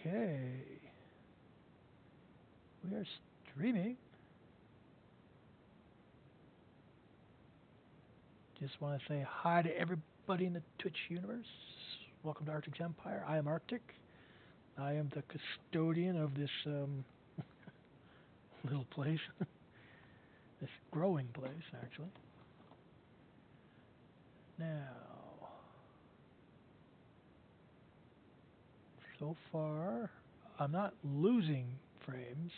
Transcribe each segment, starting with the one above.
Okay. We are streaming. Just want to say hi to everybody in the Twitch universe. Welcome to Arctic's Empire. I am Arctic. I am the custodian of this little place. This growing place, actually. Now, so far, I'm not losing frames.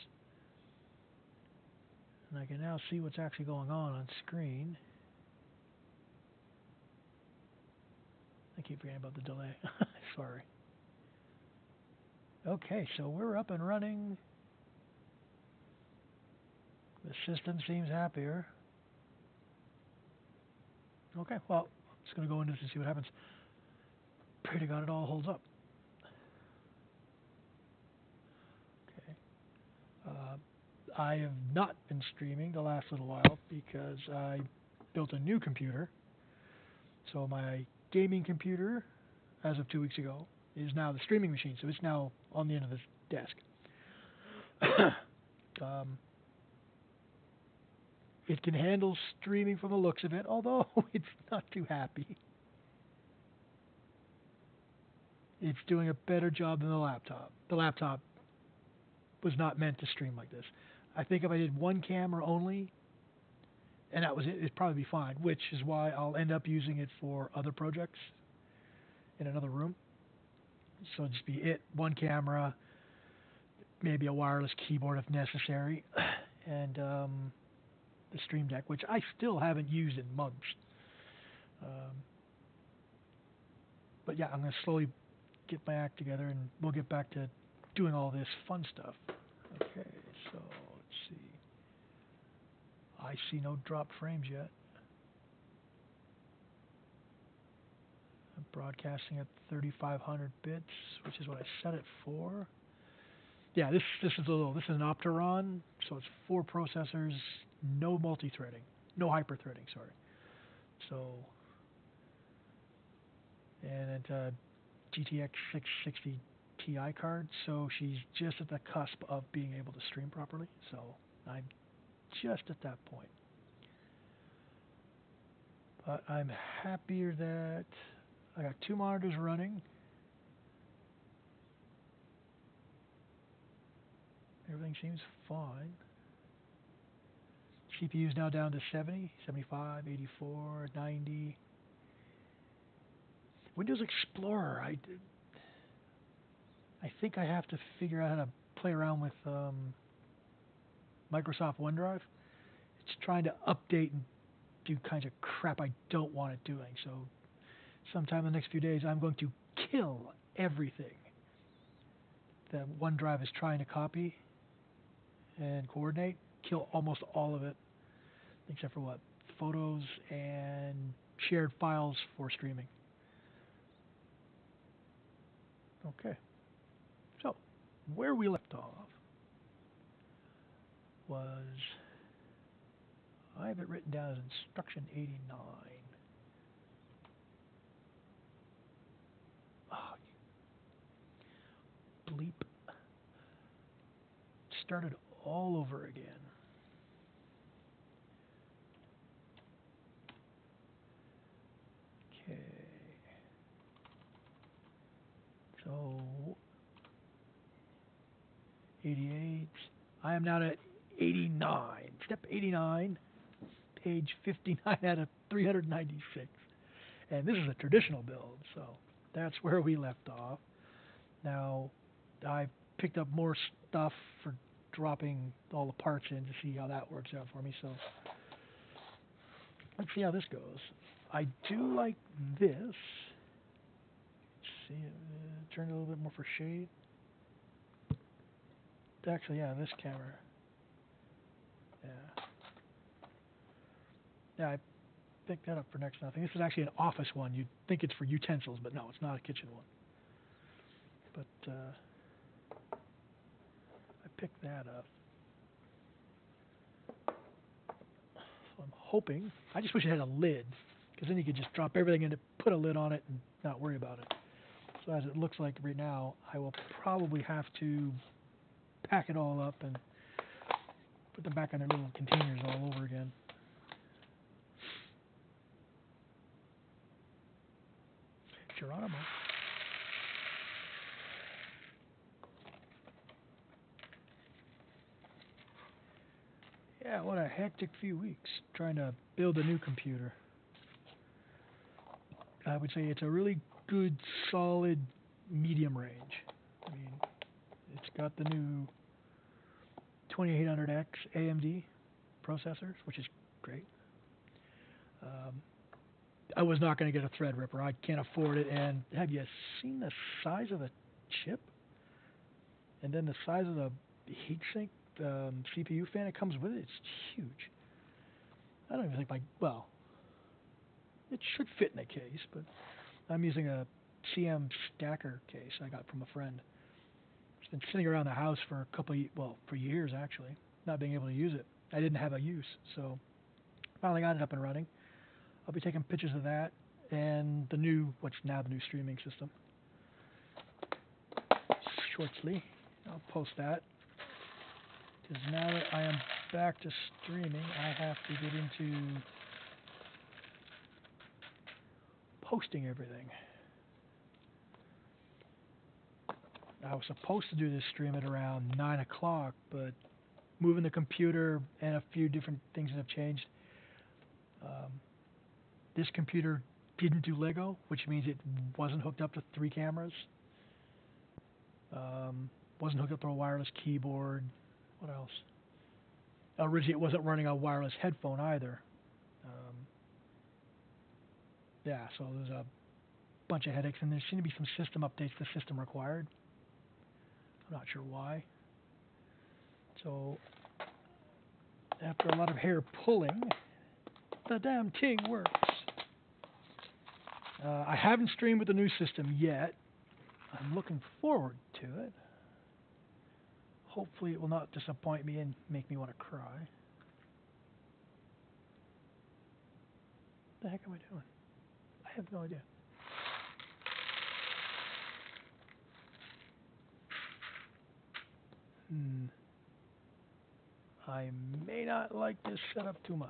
And I can now see what's actually going on screen. I keep forgetting about the delay. Sorry. Okay, so we're up and running. The system seems happier. Okay, well, I'm just going to go into this and see what happens. Pray to God it all holds up. Okay. I have not been streaming the last little while because I built a new computer. So my gaming computer, as of 2 weeks ago, is now the streaming machine. So it's now on the end of this desk. It can handle streaming from the looks of it, although it's not too happy. It's doing a better job than the laptop. The laptop was not meant to stream like this. I think if I did one camera only, and that was it, it'd probably be fine, which is why I'll end up using it for other projects in another room. So just be it, one camera, maybe a wireless keyboard if necessary, and the Stream Deck, which I still haven't used in months. But yeah, I'm going to slowly get my act together and we'll get back to doing all this fun stuff. Okay, so let's see. I see no drop frames yet. I'm broadcasting at 3500 bits, which is what I set it for. Yeah, this is an Opteron, so it's 4 processors, no multi-threading, no hyper-threading, sorry. So, and GTX 660 Ti card, so she's just at the cusp of being able to stream properly. So I'm just at that point. But I'm happier that I got 2 monitors running. Everything seems fine. CPU is now down to 70, 75, 84, 90. Windows Explorer, I think I have to figure out how to play around with Microsoft OneDrive. It's trying to update and do kinds of crap I don't want it doing. So sometime in the next few days, I'm going to kill everything that OneDrive is trying to copy and coordinate. Kill almost all of it, except for what? Photos and shared files for streaming. Okay. So, where we left off was, I have it written down as instruction 89. Oh, bleep. Started all over again. Okay. So, 88. I am now at 89. Step 89, page 59 out of 396. And this is a traditional build, so that's where we left off. Now, I picked up more stuff for dropping all the parts in to see how that works out for me. So, let's see how this goes. I do like this. Let's see, turn it a little bit more for shade. Actually, yeah, this camera. Yeah. Yeah, I picked that up for next to nothing. This is actually an office one. You'd think it's for utensils, but no, it's not a kitchen one. But I picked that up. So I'm hoping. I just wish it had a lid, because then you could just drop everything in it, put a lid on it, and not worry about it. So as it looks like right now, I will probably have to pack it all up and put them back in their little containers all over again. Geronimo. Yeah, what a hectic few weeks trying to build a new computer. I would say it's a really good, solid, medium range. I mean, it's got the new 2800X AMD processors, which is great. I was not going to get a Threadripper. I can't afford it. And have you seen the size of the chip? And then the size of the heatsink CPU fan it comes with it? It's huge. I don't even think well, it should fit in a case, but I'm using a CM stacker case I got from a friend. It's been sitting around the house for for years actually, not being able to use it. I didn't have a use, so finally got it up and running. I'll be taking pictures of that and what's now the new streaming system shortly. I'll post that because now that I am back to streaming, I have to get into posting everything. I was supposed to do this stream at around 9 o'clock, but moving the computer and a few different things that have changed. This computer didn't do Lego, which means it wasn't hooked up to 3 cameras. Wasn't hooked up to a wireless keyboard. What else? Originally, it wasn't running a wireless headphone either. Yeah, so there's a bunch of headaches, and there seem to be some system updates the system required. I'm not sure why. So, after a lot of hair pulling, the damn thing works. I haven't streamed with the new system yet. I'm looking forward to it. Hopefully it will not disappoint me and make me want to cry. What the heck am I doing? I have no idea. I may not like this setup too much.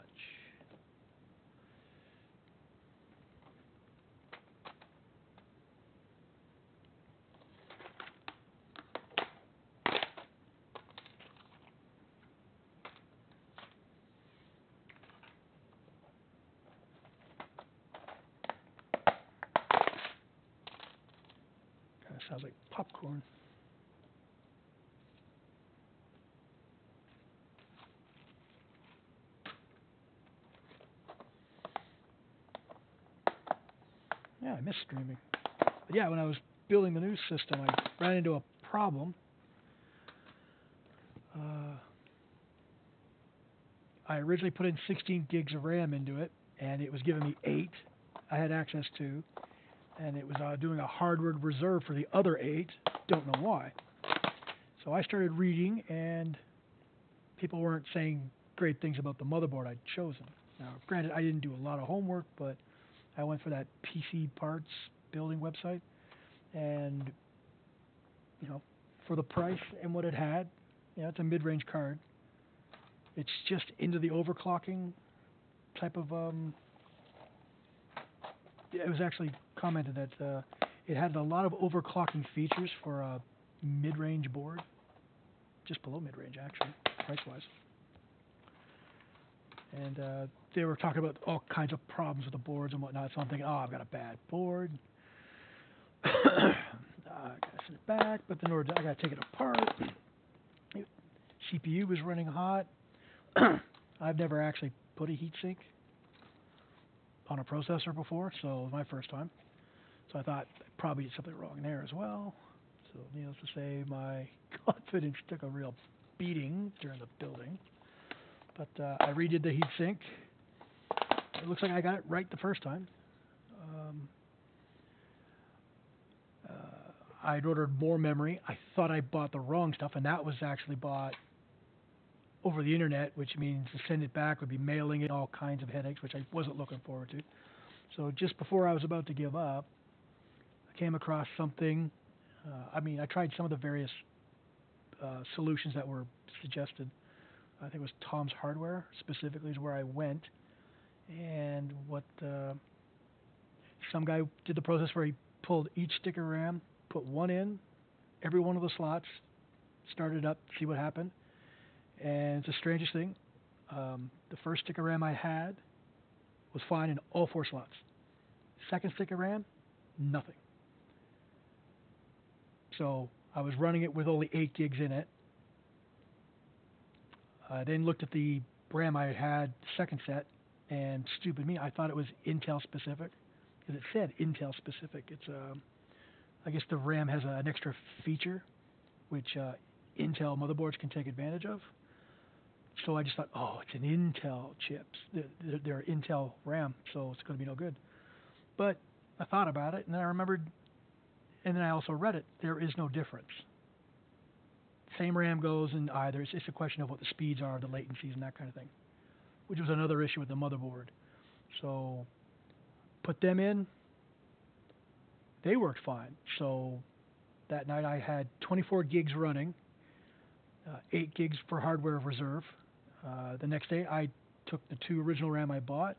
Kind of sounds like popcorn. Yeah, I miss streaming. But yeah, when I was building the new system, I ran into a problem. I originally put in 16 gigs of RAM into it, and it was giving me 8 I had access to, and it was doing a hardware reserve for the other 8. Don't know why. So I started reading, and people weren't saying great things about the motherboard I'd chosen. Now, granted, I didn't do a lot of homework, but I went for that PC parts building website, and for the price and what it had, it's a mid-range card. It's just into the overclocking type of. It was actually commented that it had a lot of overclocking features for a mid-range board, just below mid-range actually, price-wise. And they were talking about all kinds of problems with the boards and whatnot. So I'm thinking, I've got a bad board. I gotta send it back, but then I gotta take it apart. CPU was running hot. I've never actually put a heatsink on a processor before, so it was my first time. So I thought probably something wrong there as well. So needless to say, my confidence took a real beating during the building. But I redid the heatsink. It looks like I got it right the first time. I'd ordered more memory. I thought I bought the wrong stuff, and that was actually bought over the internet, which means to send it back would be mailing it, all kinds of headaches, which I wasn't looking forward to. So just before I was about to give up, I came across something. I mean, I tried some of the various solutions that were suggested. I think it was Tom's Hardware specifically is where I went, and what some guy did the process where he pulled each stick of RAM, put one in every one of the slots, started up, see what happened, and it's the strangest thing. The first stick of RAM I had was fine in all 4 slots. Second stick of RAM, nothing. So I was running it with only 8 gigs in it. I then looked at the RAM I had, second set, and stupid me, I thought it was Intel specific, because it said Intel specific. It's I guess the RAM has an extra feature, which Intel motherboards can take advantage of. So I just thought, oh, it's an Intel chips. They're Intel RAM, so it's going to be no good. But I thought about it, and then I remembered, and then I also read it. There is no difference. Same RAM goes in either. It's just a question of what the speeds are, the latencies, and that kind of thing, which was another issue with the motherboard. So put them in. They worked fine. So that night I had 24 gigs running, 8 gigs for hardware reserve. The next day I took the 2 original RAM I bought,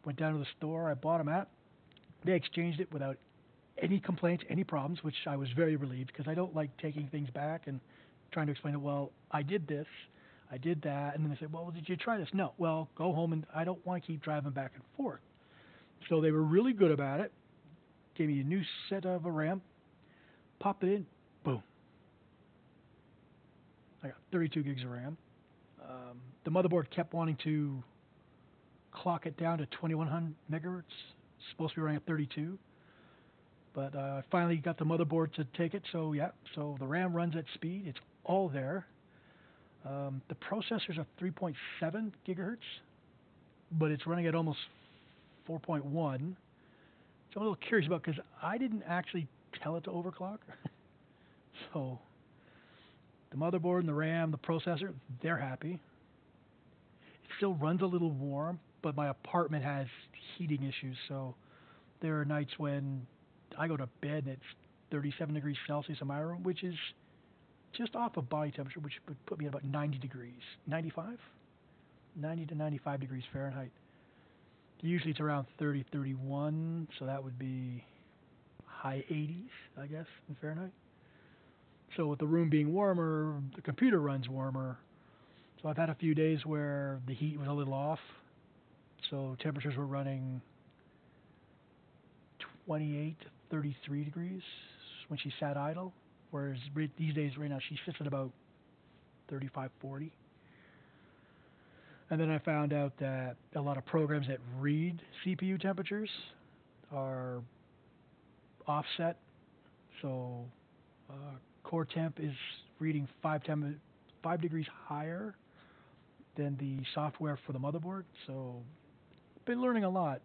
went down to the store I bought them at. They exchanged it without any complaints, any problems, which I was very relieved because I don't like taking things back and trying to explain it. Well, I did this, I did that, and then they say, well, did you try this? No. Well, go home, and I don't want to keep driving back and forth. So they were really good about it. Gave me a new set of a RAM, popped it in, boom. I got 32 gigs of RAM. The motherboard kept wanting to clock it down to 2100 megahertz. It's supposed to be running at 32. But I finally got the motherboard to take it, so yeah. So the RAM runs at speed. It's all there. The processor's at 3.7 gigahertz, but it's running at almost 4.1. So I'm a little curious about, because I didn't actually tell it to overclock. So the motherboard and the RAM, the processor, they're happy. It still runs a little warm, but my apartment has heating issues, so there are nights when I go to bed and it's 37 degrees Celsius in my room, which is just off of body temperature, which would put me at about 90 degrees. 95? 90 to 95 degrees Fahrenheit. Usually it's around 30, 31, so that would be high 80s, I guess, in Fahrenheit. So with the room being warmer, the computer runs warmer. So I've had a few days where the heat was a little off. So temperatures were running 28 to 33 degrees when she sat idle. Whereas these days, right now, she sits at about 35, 40. And then I found out that a lot of programs that read CPU temperatures are offset. So core temp is reading 5 degrees higher than the software for the motherboard. So I've been learning a lot.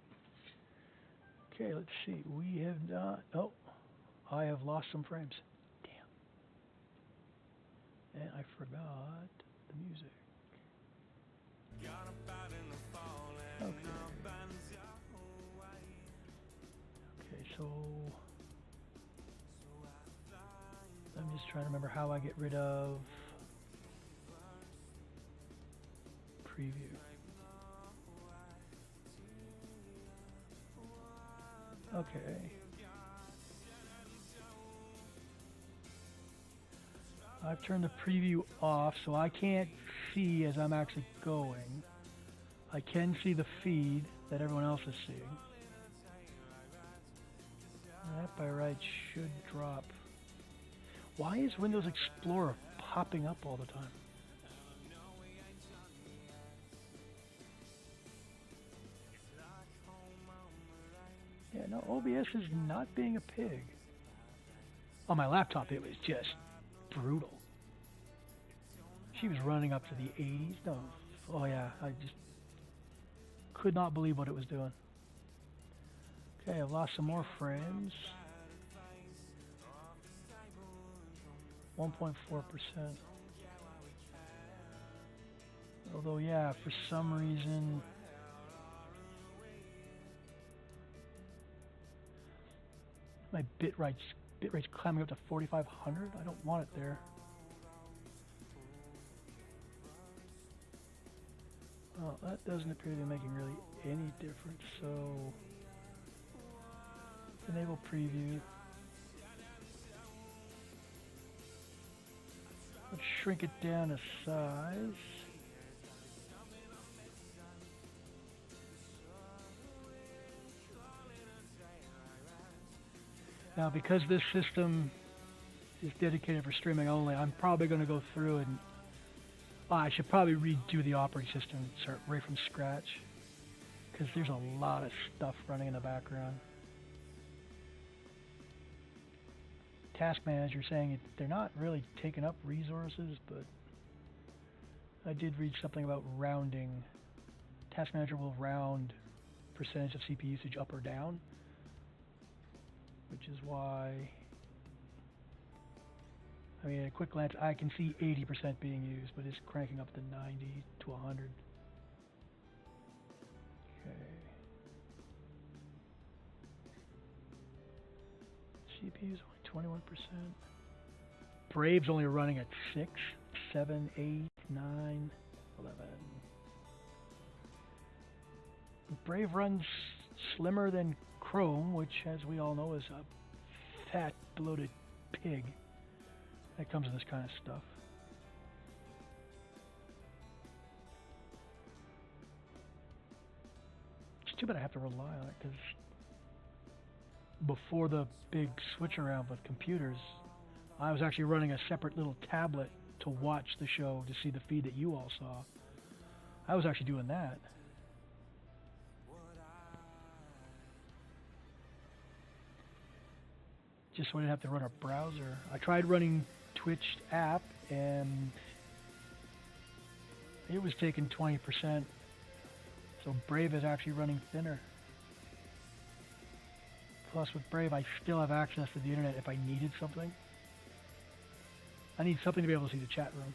Okay, let's see. We have not... Oh, I have lost some frames. Damn. And I forgot the music. Okay. Okay, so... I'm just trying to remember how I get rid of... preview. Okay. I've turned the preview off, so I can't see as I'm actually going. I can see the feed that everyone else is seeing. That by right should drop. Why is Windows Explorer popping up all the time? Yeah, no, OBS is not being a pig. On my laptop, it was just brutal. She was running up to the 80s. No, oh yeah, I just could not believe what it was doing. Okay, I've lost some more frames. 1.4%. Although, yeah, for some reason... My bitrate's climbing up to 4,500. I don't want it there. Well, that doesn't appear to be making really any difference. So enable preview. Let's shrink it down to size. Now, because this system is dedicated for streaming only, I'm probably going to go through and I should probably redo the operating system and start right from scratch, because there's a lot of stuff running in the background. Task Manager saying they're not really taking up resources, but I did read something about rounding. Task Manager will round percentage of CPU usage up or down, which is why, I mean, at a quick glance, I can see 80% being used, but it's cranking up to 90 to 100. Okay. CPU's only 21%. Brave's only running at 6, 7, 8, 9, 11. Brave runs slimmer than Chrome, which, as we all know, is a fat, bloated pig that comes in this kind of stuff. It's too bad I have to rely on it, because before the big switch around with computers, I was actually running a separate little tablet to watch the show, to see the feed that you all saw. I was actually doing that. Just so I didn't have to run a browser. I tried running Twitch app and it was taking 20%. So Brave is actually running thinner. Plus with Brave I still have access to the internet if I needed something. I need something to be able to see the chat room.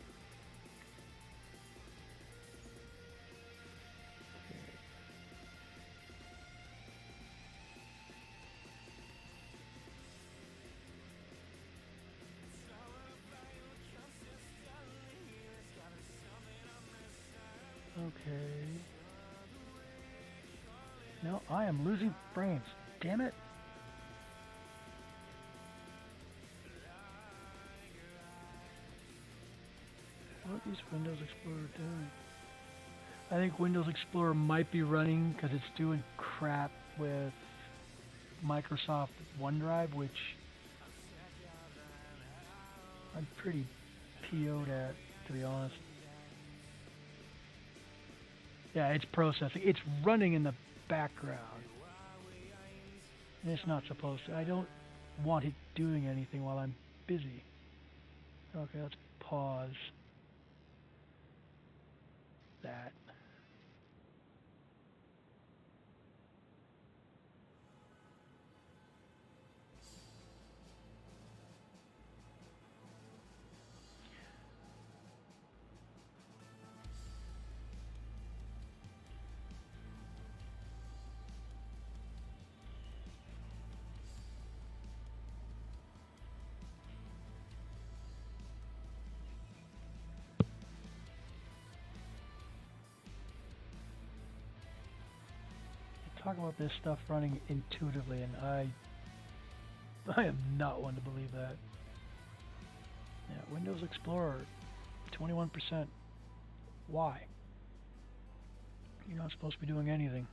Okay. No, I am losing frames. Damn it. What is Windows Explorer doing? I think Windows Explorer might be running because it's doing crap with Microsoft OneDrive, which I'm pretty PO'd at, to be honest. Yeah, it's processing. It's running in the background. And it's not supposed to. I don't want it doing anything while I'm busy. Okay, let's pause that. Talk about this stuff running intuitively, and I am not one to believe that. Yeah, Windows Explorer, 21%. Why? You're not supposed to be doing anything.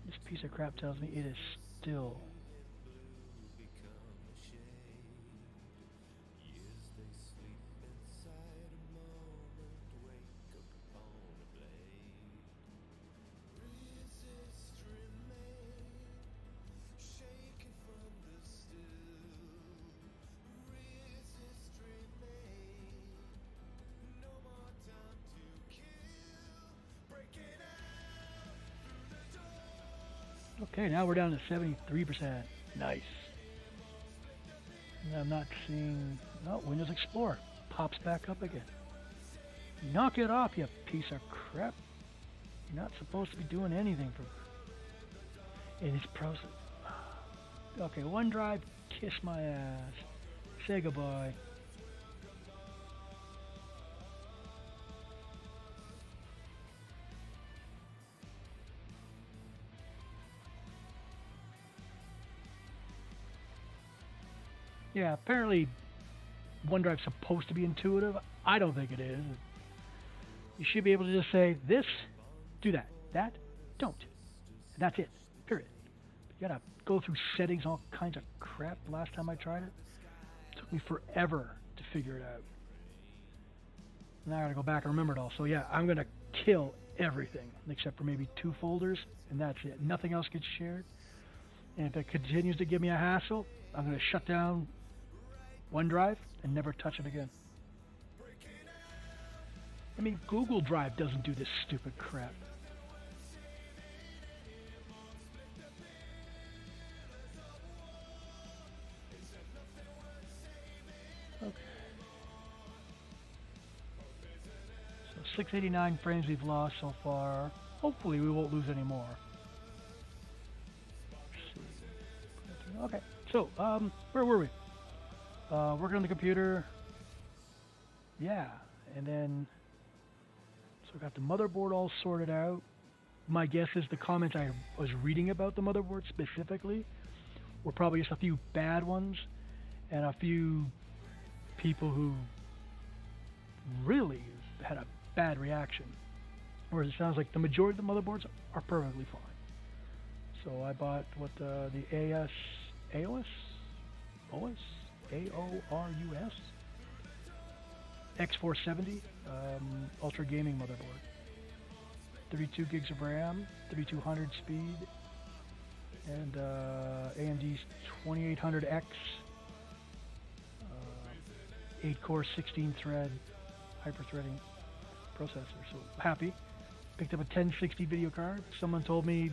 This piece of crap tells me it is still. Okay, now we're down to 73%. Nice. And I'm not seeing... No, Windows Explorer pops back up again. Knock it off, you piece of crap. You're not supposed to be doing anything for in this process. Okay, OneDrive, kiss my ass. Say goodbye. Yeah, apparently OneDrive's supposed to be intuitive. I don't think it is. You should be able to just say, this, do that, that, don't. And that's it, period. You gotta go through settings, all kinds of crap. Last time I tried it, took me forever to figure it out. Now I gotta go back and remember it all. So yeah, I'm gonna kill everything except for maybe 2 folders, and that's it. Nothing else gets shared. And if it continues to give me a hassle, I'm gonna shut down OneDrive and never touch it again. I mean, Google Drive doesn't do this stupid crap. Okay. So 689 frames we've lost so far. Hopefully we won't lose any more. Okay, so, where were we? Working on the computer. Yeah, and then, so I got the motherboard all sorted out. My guess is the comments I was reading about the motherboard specifically were probably just a few bad ones and a few people who really had a bad reaction. Whereas it sounds like the majority of the motherboards are perfectly fine. So I bought what the AOS X470 Ultra Gaming motherboard. 32 gigs of RAM, 3200 speed, and AMD's 2800X 8-core 16-thread hyper-threading processor. So happy. Picked up a 1060 video card. Someone told me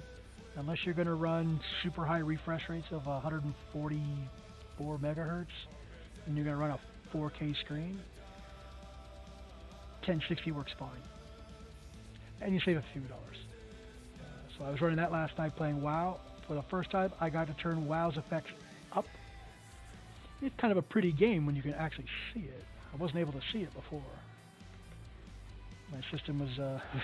unless you're going to run super high refresh rates of 144 megahertz and you're going to run a 4K screen, 1060 works fine. And you save a few dollars. So I was running that last night playing WoW. For the first time, I got to turn WoW's effects up. It's kind of a pretty game when you can actually see it. I wasn't able to see it before. My system was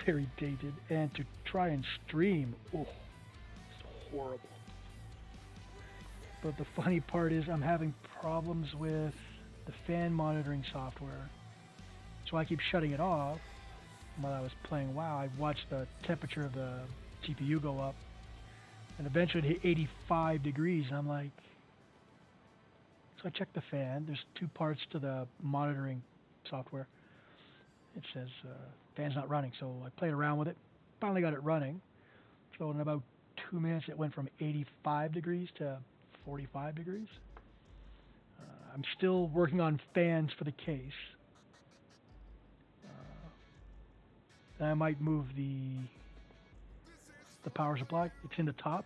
very dated, and to try and stream, oh, it's horrible. But the funny part is I'm having problems with the fan monitoring software. So I keep shutting it off. While I was playing WoW, I watched the temperature of the GPU go up, and eventually it hit 85 degrees, and I'm like, so I checked the fan. There's 2 parts to the monitoring software. It says fan's not running, so I played around with it. Finally got it running. So in about 2 minutes, it went from 85 degrees to 45 degrees. I'm still working on fans for the case. And I might move the power supply. It's in the top,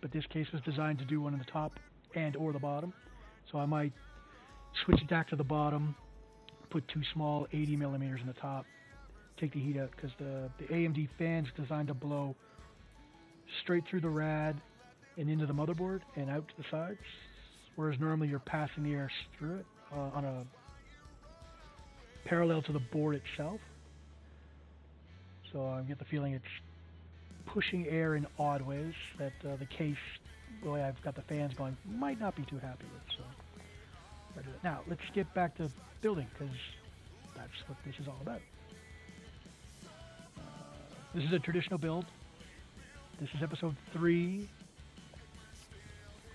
but this case was designed to do one in the top and or the bottom. So I might switch it back to the bottom, put 2 small 80 millimeters in the top, take the heat out, because the AMD fan's designed to blow straight through the rad and into the motherboard and out to the sides, whereas normally you're passing the air through it on a parallel to the board itself. So I get the feeling it's pushing air in odd ways that the case, the way I've got the fans going, might not be too happy with. So now let's get back to building, because that's what this is all about. This is a traditional build. This is episode 3.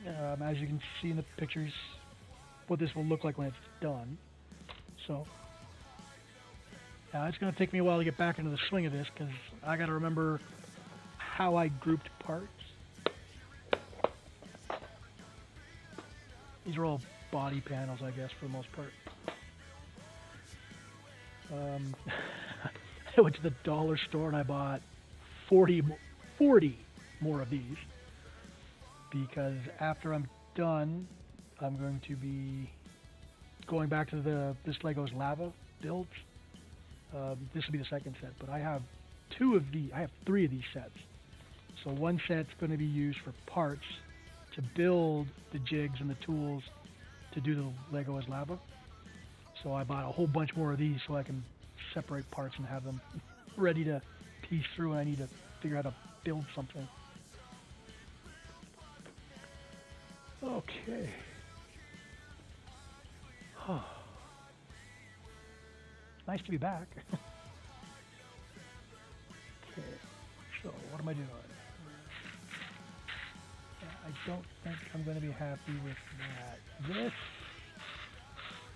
As you can see in the pictures, what this will look like when it's done. So it's going to take me a while to get back into the swing of this, because I got to remember how I grouped parts. These are all body panels, I guess, for the most part. I went to the dollar store and I bought 40 more of these, because after I'm done, I'm going to be going back to this Lego's lava builds. This will be the second set, but I have two of these. I have three of these sets. So one set's going to be used for parts to build the jigs and the tools to do the Lego as lava. So I bought a whole bunch more of these so I can separate parts and have them ready to piece through when I need to figure out how to build something. Okay. Nice to be back. Okay, so what am I doing? I don't think I'm going to be happy with that. This,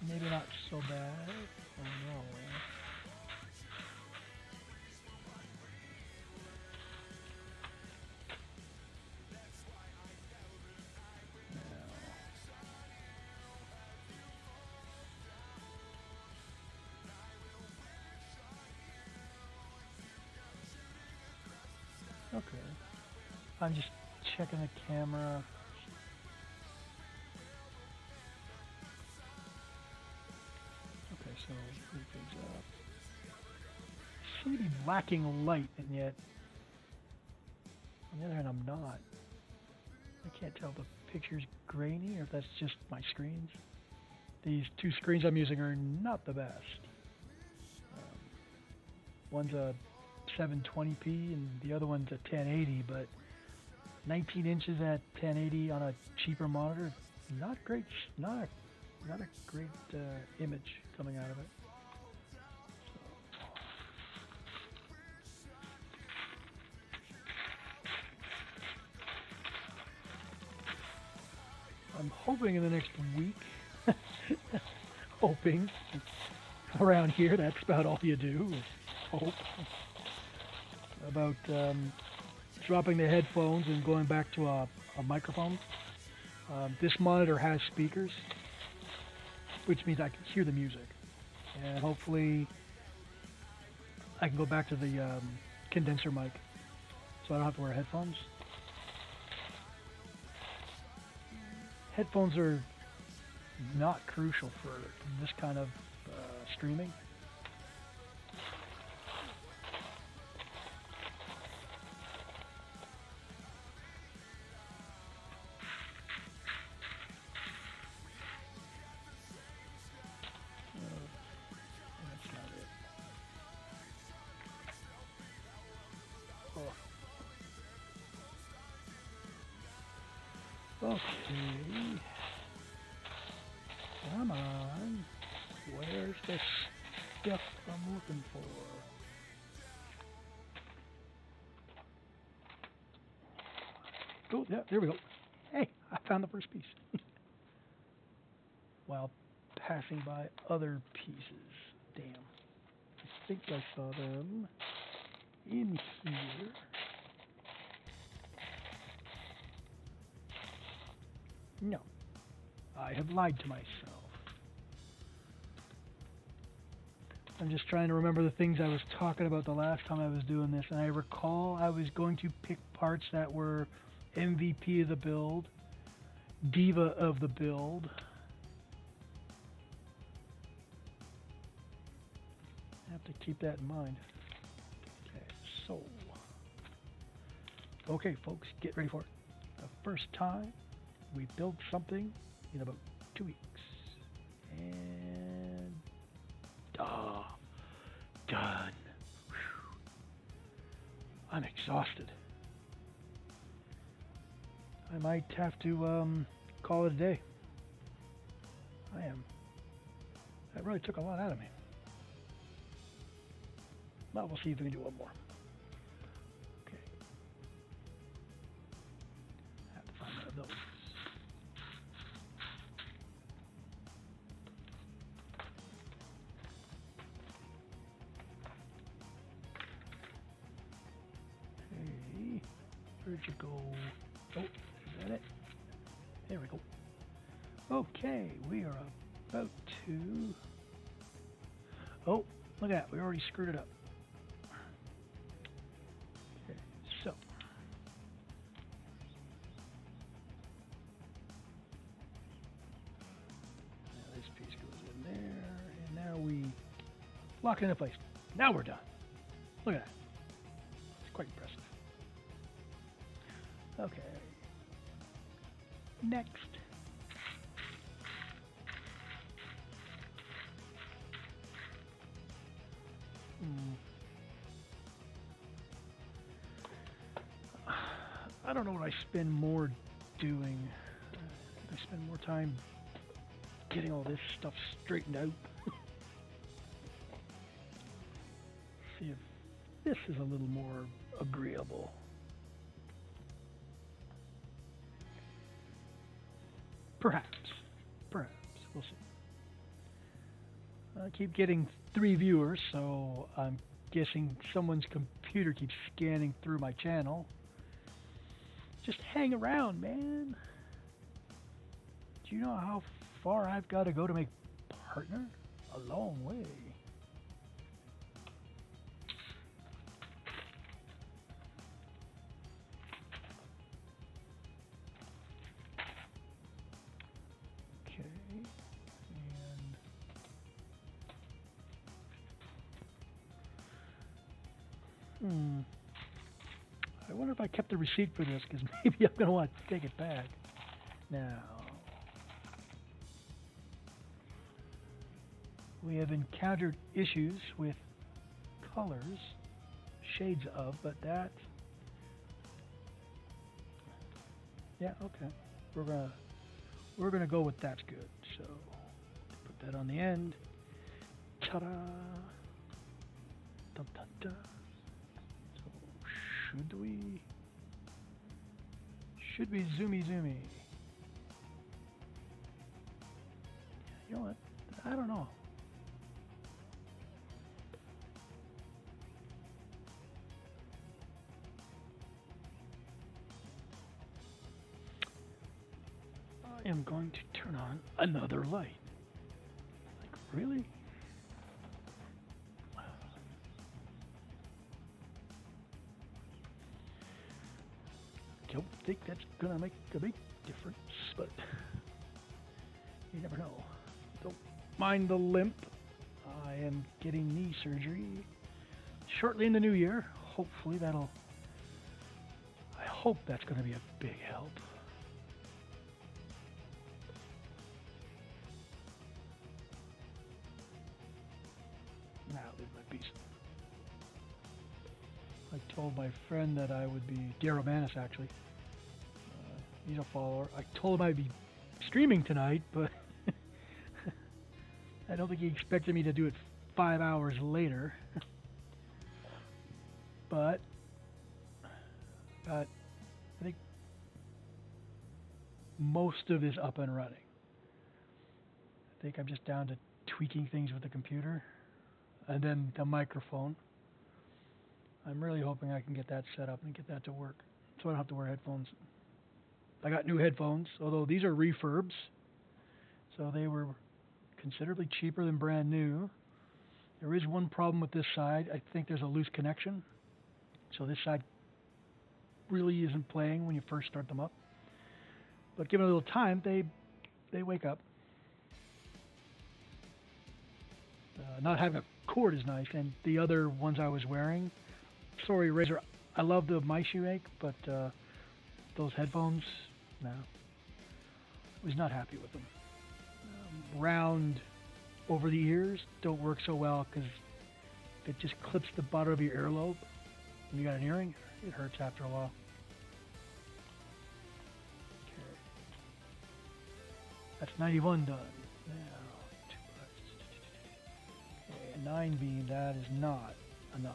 maybe not so bad. Oh no. Okay. I'm just checking the camera. Okay, so three things up. I seem to be lacking light, and yet on the other hand, I'm not. I can't tell if the picture's grainy or if that's just my screens. These two screens I'm using are not the best. One's a 720p and the other one's a 1080, but 19 inches at 1080 on a cheaper monitor, not great, not a great image coming out of it. So, I'm hoping in the next week, hoping around here, that's about all you do, is hope. About dropping the headphones and going back to a microphone. This monitor has speakers, which means I can hear the music, and hopefully I can go back to the condenser mic, so I don't have to wear headphones. Headphones are not crucial for this kind of streaming. Okay. Come on. Where's the stuff I'm looking for? Oh, yeah, there we go. Hey, I found the first piece. While passing by other pieces. Damn. I think I saw them in here. No, I have lied to myself. I'm just trying to remember the things I was talking about the last time I was doing this, and I recall I was going to pick parts that were MVP of the build, Diva of the build. I have to keep that in mind. Okay, so. Okay, folks, get ready for it. The first time we build something in about 2 weeks. And done. Whew. I'm exhausted. I might have to call it a day. I am. That really took a lot out of me. Well, we'll see if we can do one more. Okay. I have to find one of those. Okay. Where'd you go? Oh, is that it? There we go. Okay, we are about to... Oh, look at that. We already screwed it up. Okay, so... Now this piece goes in there, and now we lock it into place. Now we're done. Look at that. It's quite impressive. Okay. Next. I don't know what I spend more doing. I spend more time getting all this stuff straightened out. See if this is a little more agreeable. Perhaps. We'll see. I keep getting 3 viewers, so I'm guessing someone's computer keeps scanning through my channel. Just hang around, man. Do you know how far I've got to go to make partner? A long way. I wonder if I kept the receipt for this, because maybe I'm going to want to take it back. Now, we have encountered issues with colors, shades of, but that, yeah, okay. We're gonna go with that's good. So put that on the end. Ta-da! Dun, dun, dun. Should we zoomy? You know what? I don't know. I am going to turn on another light. Like, really? Don't think that's gonna make a big difference, but you never know. Don't mind the limp. I am getting knee surgery shortly in the new year. Hopefully I hope that's gonna be a big help. Now leave my piece. I told my friend that I would be, Darrow Manis actually, he's a follower. I told him I'd be streaming tonight, but I don't think he expected me to do it 5 hours later. But I think most of this up and running. I think I'm just down to tweaking things with the computer and then the microphone. I'm really hoping I can get that set up and get that to work, so I don't have to wear headphones. I got new headphones, although these are refurbs, so they were considerably cheaper than brand new. There is one problem with this side. I think there's a loose connection, so this side really isn't playing when you first start them up. But given a little time, they wake up. Not having a cord is nice, and the other ones I was wearing, sorry Razor, I love the mice you make, but those headphones, no. I was not happy with them. Round over the ears don't work so well because it just clips the bottom of your earlobe. When you got an earring, it hurts after a while. Okay. That's 91 done. Now, okay, 9 beam, that is not a 9.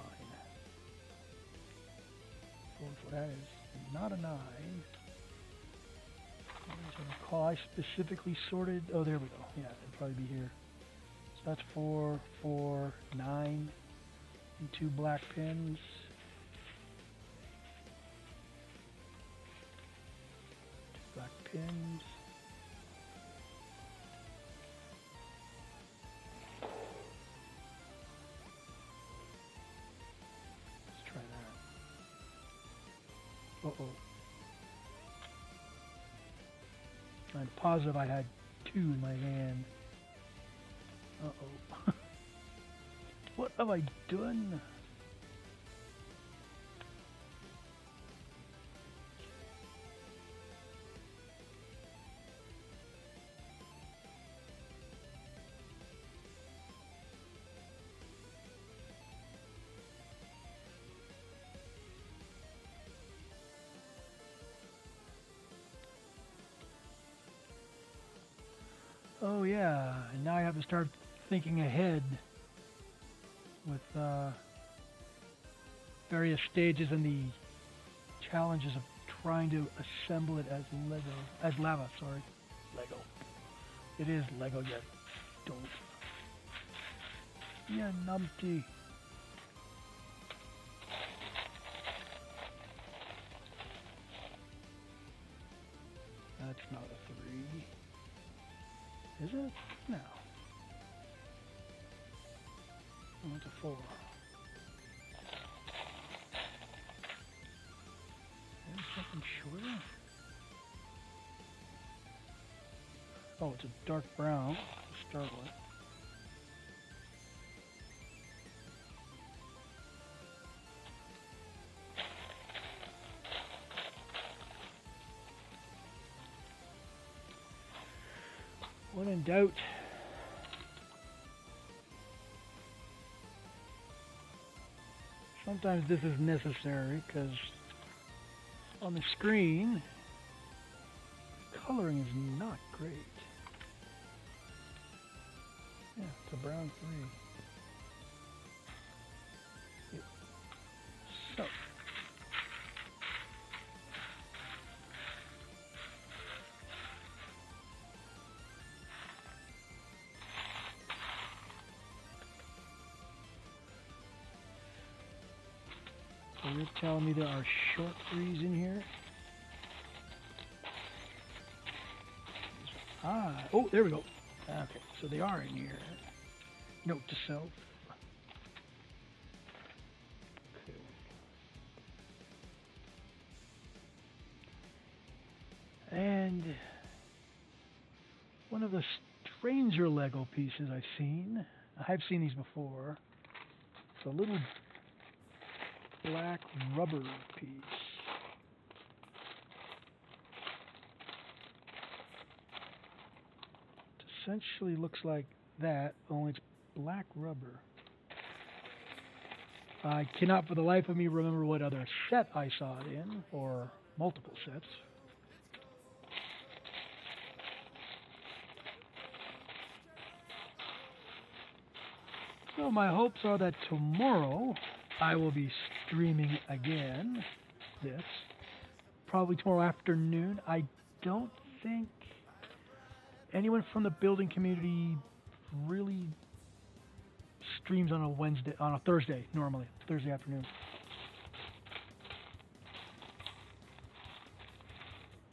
That is not a 9. As I recall, I specifically sorted. Oh, there we go. Yeah, it'd probably be here. So that's 4, 4, 9, and 2 black pins. Two black pins. Let's try that. Uh-oh. I'm positive I had 2 in my hand. Uh-oh. What have I done? Oh yeah, and now I have to start thinking ahead with various stages and the challenges of trying to assemble it as lava, sorry. Lego. It is Lego, yet don't. Yeah, numpty. That's not a 3. Is it? No. Oh, it's a 4. There's something shorter? Oh, it's a dark brown to start with. When in doubt, sometimes this is necessary because on the screen, coloring is not great. Yeah, it's a brown 3. Yeah. So. So you're telling me there are short 3s in here? Ah, oh, there we go. Okay, so they are in here. Note to self. Okay. And one of the stranger Lego pieces I've seen these before. It's a little black rubber piece. It essentially looks like that, only it's black rubber. I cannot for the life of me remember what other set I saw it in, or multiple sets. So my hopes are that tomorrow I will be streaming again this. Probably tomorrow afternoon. I don't think anyone from the building community really streams on a Thursday normally, Thursday afternoon.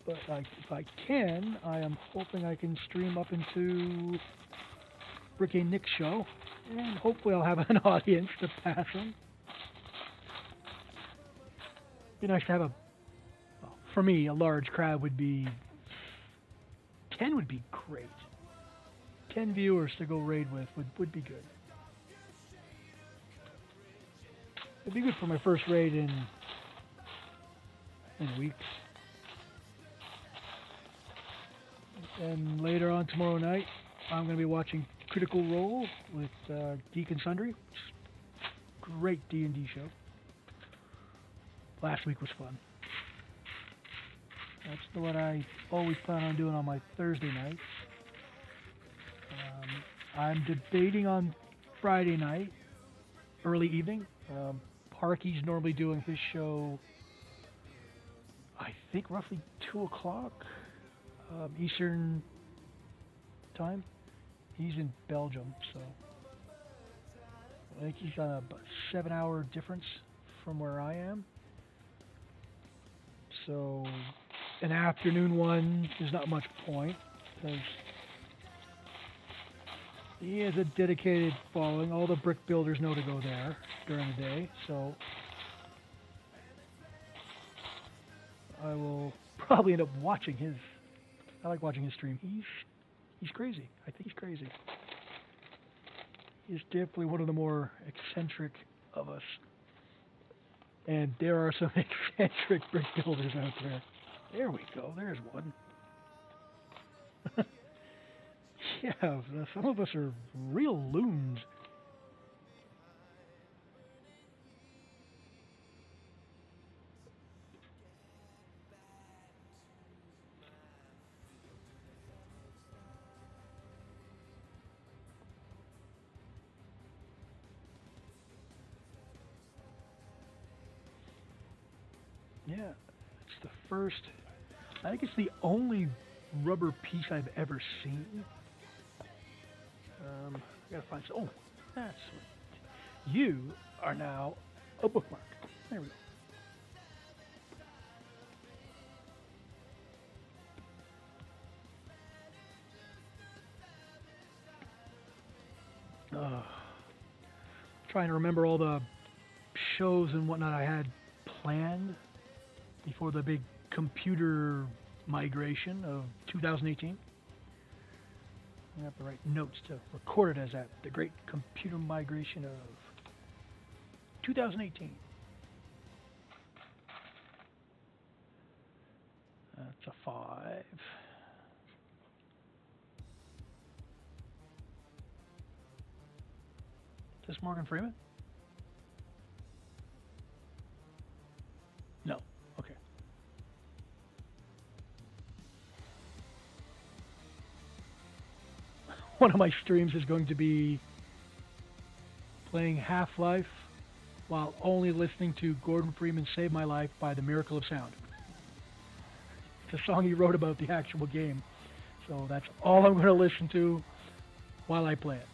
But if I can, I am hoping I can stream up into Brick and Nick's show, and hopefully I'll have an audience to pass them. Be nice to have for me, a large crowd would be 10 would be great. 10 viewers to go raid with would be good. It'd be good for my first raid in weeks. And later on tomorrow night, I'm going to be watching Critical Role with Geek and Sundry. Great D&D show. Last week was fun. That's what I always plan on doing on my Thursday nights. I'm debating on Friday night, early evening. Parky's normally doing his show, I think roughly 2 o'clock Eastern time. He's in Belgium, so I think he's on a 7-hour difference from where I am. So an afternoon one is not much point because he has a dedicated following. All the brick builders know to go there during the day, so I will probably end up watching his. I like watching his stream. He's crazy. I think he's crazy. He's definitely one of the more eccentric of us. And there are some eccentric brick builders out there. There we go. There's one. Yeah, some of us are real loons. Yeah, it's the first. I think it's the only rubber piece I've ever seen. I gotta find some. Oh, that's what. You are now a bookmark. There we go. Trying to remember all the shows and whatnot I had planned before the big computer migration of 2018. I have to write notes to record it as that. The great computer migration of 2018. That's a 5. Is this Morgan Freeman? No. Okay. One of my streams is going to be playing Half-Life while only listening to Gordon Freeman's Save My Life by The Miracle of Sound. It's a song he wrote about the actual game. So that's all I'm going to listen to while I play it.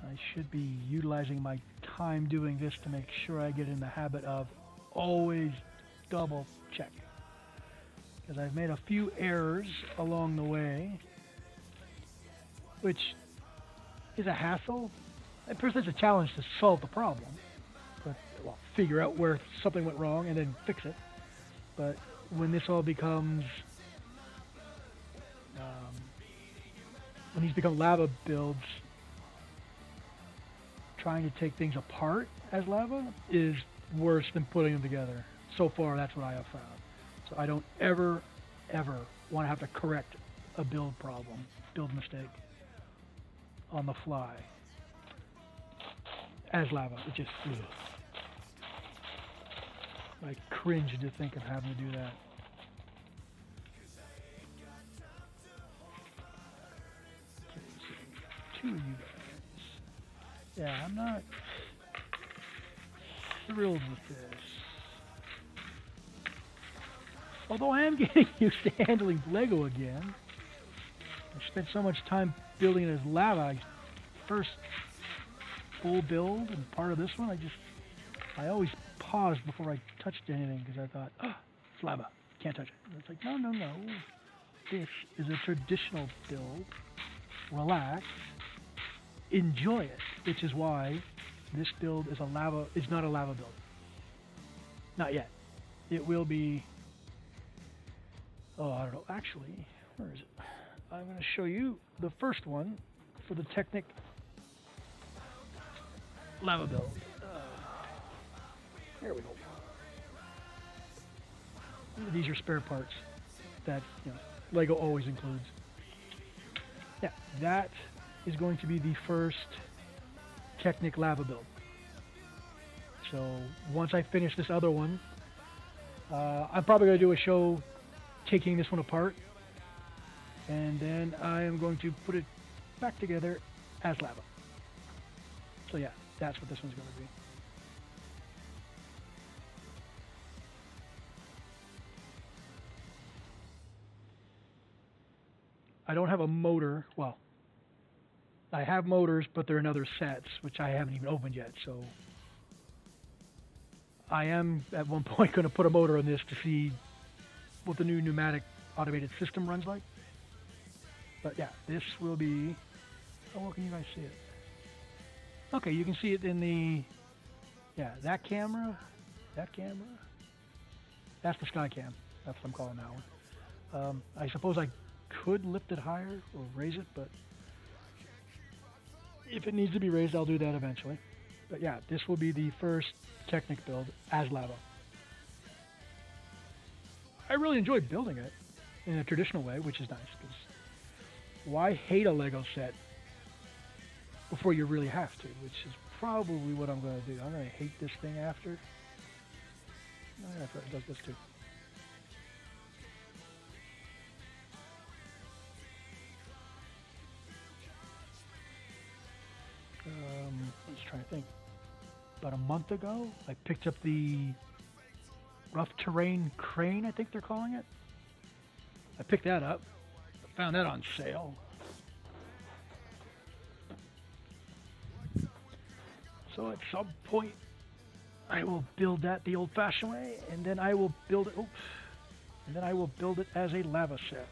I should be utilizing my time doing this to make sure I get in the habit of always double check. Because I've made a few errors along the way, which is a hassle. At first it's a challenge to solve the problem, but well, figure out where something went wrong and then fix it. But when this all becomes, when these become lava builds, trying to take things apart as lava is worse than putting them together. So far, that's what I have found. So I don't ever want to have to correct a build mistake on the fly as lava. It just, ugh. I cringe to think of having to do that. Two of you guys. Yeah, I'm not thrilled with this. Although I am getting used to handling Lego again. I spent so much time building it as lava. First full build and part of this one, I always paused before I touched anything because I thought, oh, it's lava, can't touch it. And it's like, no. This is a traditional build. Relax, enjoy it, which is why this build is not a lava build. Not yet. It will be. Oh, I don't know. Actually, where is it? I'm going to show you the first one for the Technic lava build. There we go. These are spare parts that Lego always includes. Yeah, that is going to be the first Technic lava build. So once I finish this other one, I'm probably going to do a show taking this one apart, and then I am going to put it back together as lava. So yeah, that's what this one's going to be. I don't have a motor. Well, I have motors, but they're in other sets, which I haven't even opened yet. So I am at one point going to put a motor on this to see what the new pneumatic automated system runs like. But yeah, this will be. How well can you guys see it? Okay, you can see it in the, yeah, that camera, that's the Skycam. That's what I'm calling that one. I suppose I could lift it higher or raise it, but if it needs to be raised, I'll do that eventually. But yeah, this will be the first Technic build as Lava. I really enjoy building it in a traditional way, which is nice, because why hate a Lego set before you really have to, which is probably what I'm going to do. I'm going to hate this thing after. Oh, that's right, it does this too. Let's try to think. About a month ago, I picked up the rough terrain crane, I think they're calling it. I picked that up. I found that on sale. So at some point, I will build that the old-fashioned way, and then I will build it. Oops, and then I will build it as a lava set.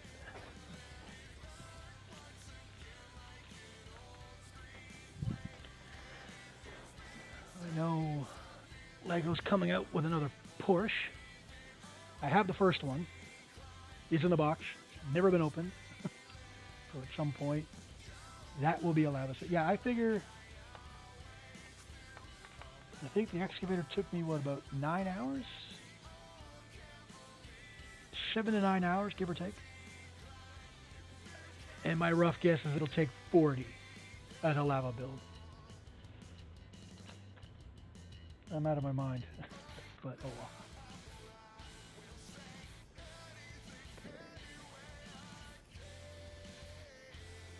I know Lego's coming out with another Porsche. I have the first one. It's in the box. Never been opened. So at some point, that will be a lava set. Yeah, I figure. I think the excavator took me, what, about 9 hours? 7 to 9 hours, give or take. And my rough guess is it'll take 40 as a lava build. I'm out of my mind, but oh well. Okay.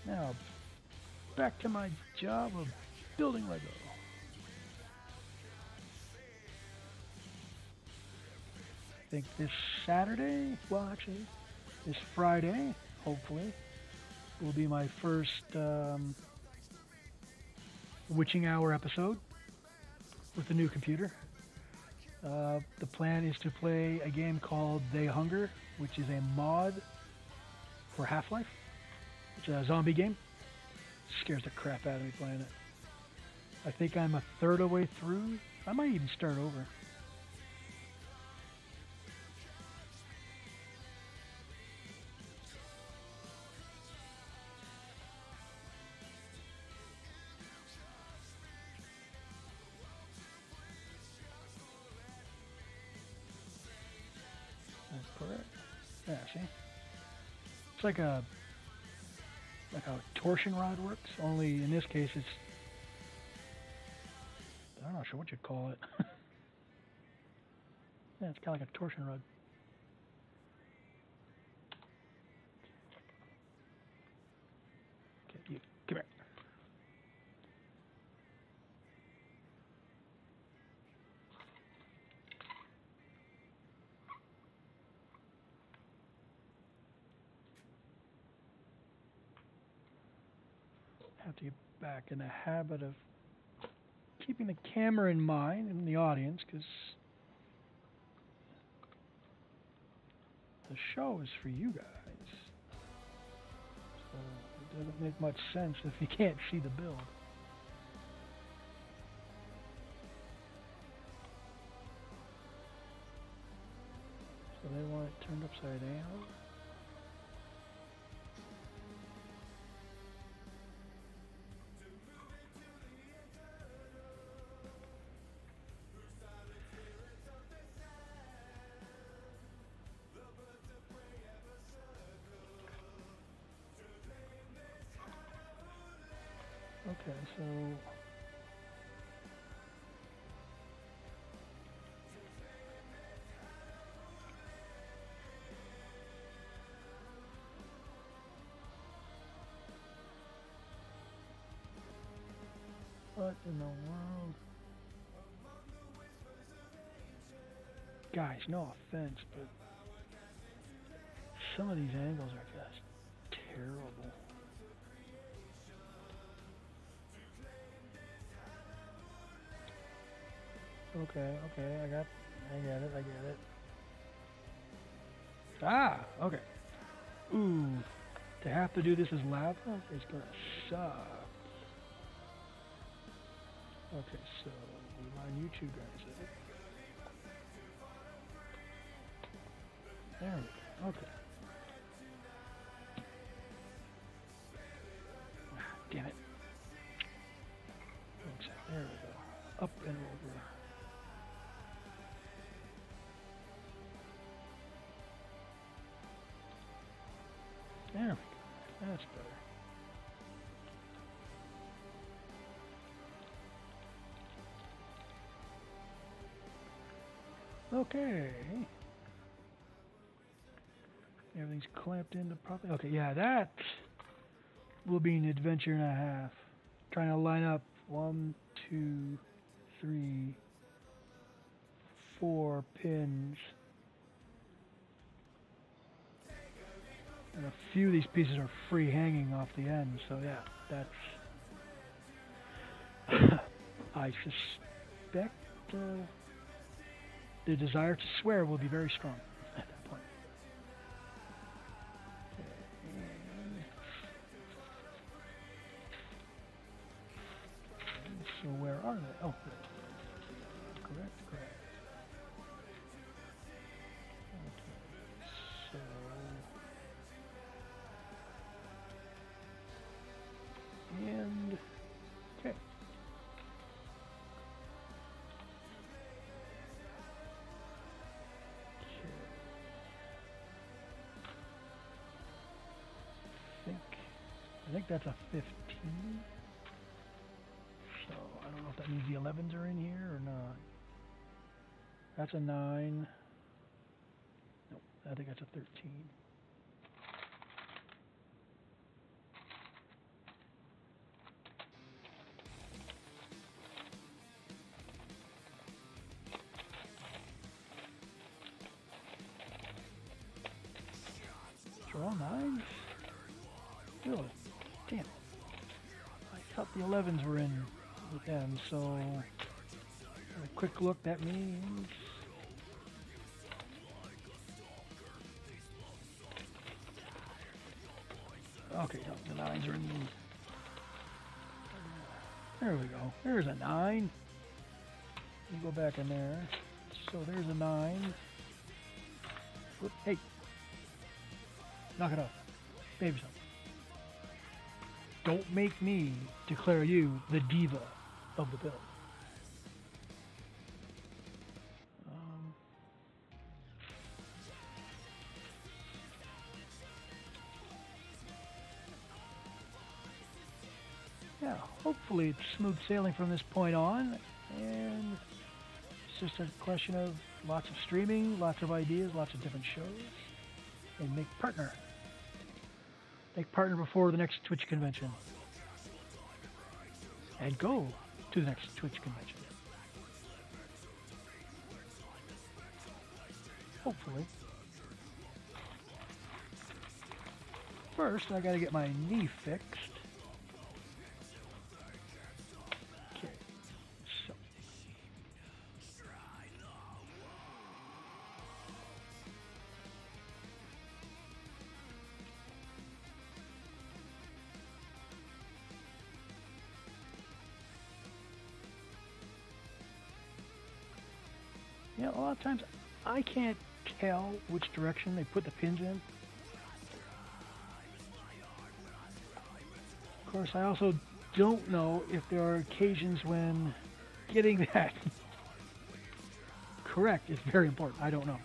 Now, back to my job of building Lego. I think this Saturday, well actually, this Friday, hopefully, will be my first witching hour episode with the new computer. The plan is to play a game called They Hunger, which is a mod for Half-Life. It's a zombie game. Scares the crap out of me playing it. I think I'm a third of the way through. I might even start over. Correct. Yeah, see? It's like how a torsion rod works, only in this case it's, I'm not sure what you'd call it. Yeah, it's kind of like a torsion rod. Okay, you, come here. Have to get back in the habit of keeping the camera in mind in the audience, because the show is for you guys. So it doesn't make much sense if you can't see the build. So they want it turned upside down. Okay, so what in the world? Guys, no offense, but some of these angles are just terrible. Okay, I get it. Ah, okay. Ooh, to have to do this as lava is gonna suck. Okay, so we line you two guys up. There we go. Okay. Damn it. There we go. Up and over. There we go. That's better. Okay. Everything's clamped into properly. Okay, yeah, that will be an adventure and a half. Trying to line up 1, 2, 3, 4 pins. And a few of these pieces are free hanging off the end, so yeah, that's... I suspect the desire to swear will be very strong at that point. And so where are they? Oh, correct. Okay, so... And... okay. I think that's a 15. So I don't know if that means the 11s are in here or not. That's a 9. Nope, I think that's a 13. They're all 9s? Really? Damn. I thought the 11s were in with them, so a quick look, that means okay, no, the 9s are in these. There we go. There's a 9. You go back in there. So there's a 9. Whoop, hey. Knock it off. Baby something. Don't make me declare you the diva of the build. Yeah, hopefully it's smooth sailing from this point on, and it's just a question of lots of streaming, lots of ideas, lots of different shows, and make partner. Make partner before the next Twitch convention. And go to the next Twitch convention. Hopefully. First, I gotta get my knee fixed. Okay, so. Yeah, a lot of times I can't tell which direction they put the pins in. Of course, I also don't know if there are occasions when getting that correct is very important. I don't know.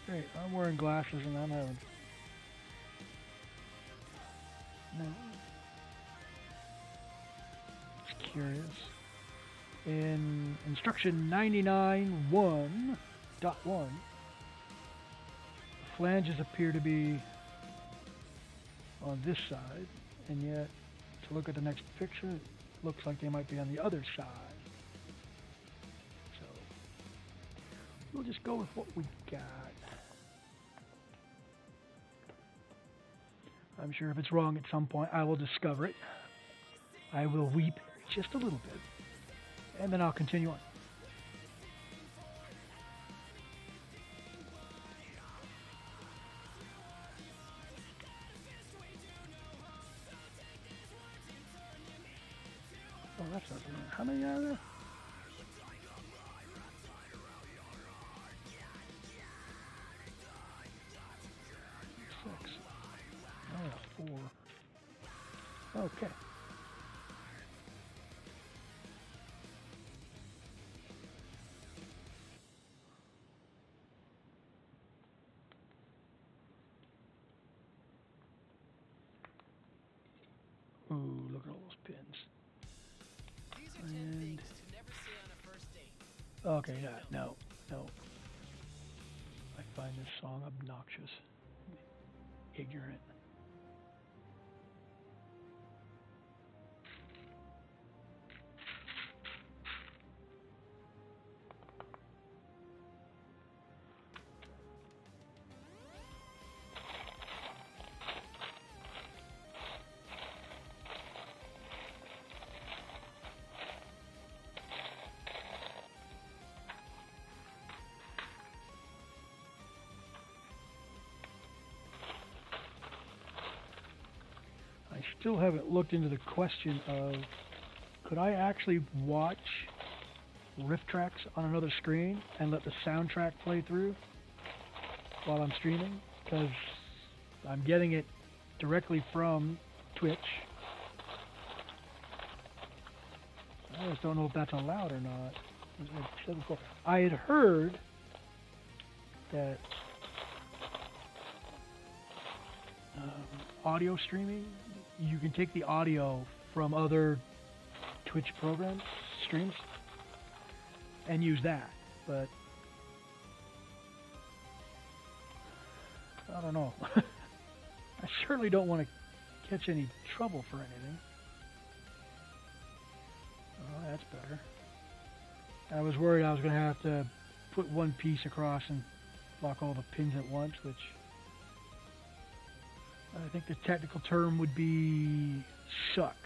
Great, I'm wearing glasses and I'm having... No. Just curious. In instruction 99.1.1, the flanges appear to be on this side, and yet, to look at the next picture, it looks like they might be on the other side. So, we'll just go with what we got. I'm sure if it's wrong at some point, I will discover it. I will weep just a little bit, and then I'll continue on. Oh, that's not how many are there? 6. Oh, 4. Okay. Ooh, look at all those pins. These are 10 things to never say on a first date. Okay, yeah, no. I find this song obnoxious. Ignorant. I still haven't looked into the question of, could I actually watch riff tracks on another screen and let the soundtrack play through while I'm streaming? Because I'm getting it directly from Twitch. I just don't know if that's allowed or not. As I said before, I had heard that audio streaming, you can take the audio from other Twitch programs, streams, and use that, but I don't know. I certainly don't want to catch any trouble for anything. Oh, that's better. I was worried I was going to have to put one piece across and lock all the pins at once, which I think the technical term would be sucks,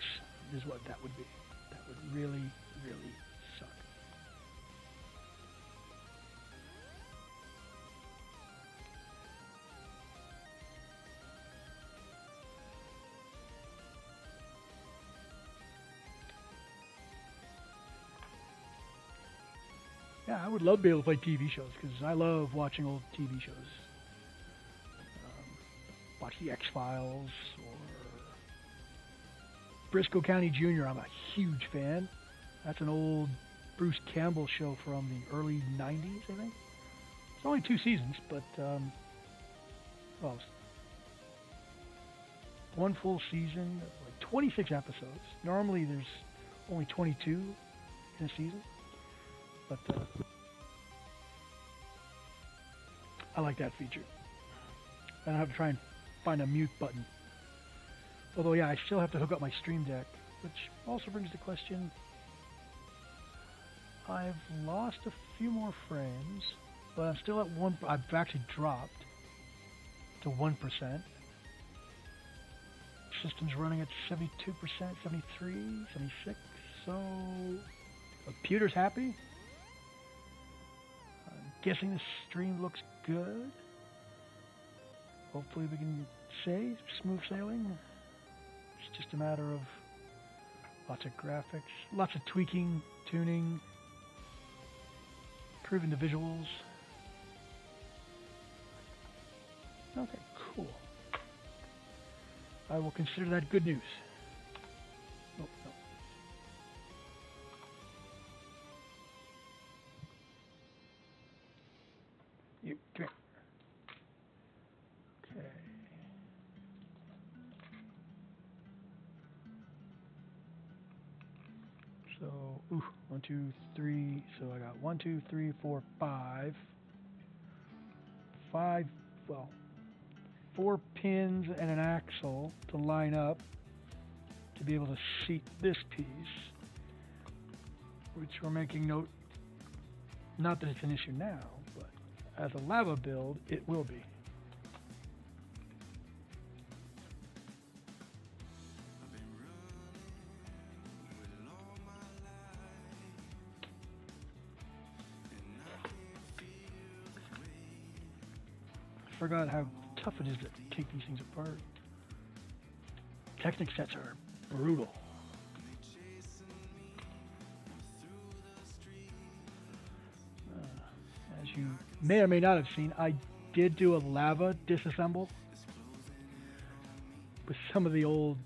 is what that would be. That would really, really suck. Yeah, I would love to be able to play TV shows, because I love watching old TV shows. Watch the X-Files or Briscoe County Jr. I'm a huge fan. That's an old Bruce Campbell show from the early 90s, I think. It's only 2 seasons, but, well, one full season, like 26 episodes. Normally there's only 22 in a season, but I like that feature. I don't have to try and find a mute button. Although, yeah, I still have to hook up my Stream Deck, which also brings the question, I've lost a few more frames, but I'm still at 1, I've actually dropped to 1%. System's running at 72%, 73, 76, so the computer's happy. I'm guessing the stream looks good. Hopefully we can say smooth sailing. It's just a matter of lots of graphics, lots of tweaking, tuning, improving the visuals. Okay, cool. I will consider that good news. Oh, no. You, come here. Okay. So, 1, 2, 3. So I got 1, 2, 3, 4, 5. 5, well, 4 pins and an axle to line up to be able to seat this piece, which we're making note, not that it's an issue now, but as a lava build, it will be. I forgot how tough it is to take these things apart. Technic sets are brutal. you may or may not have seen, I did do a lava disassemble with some of the old,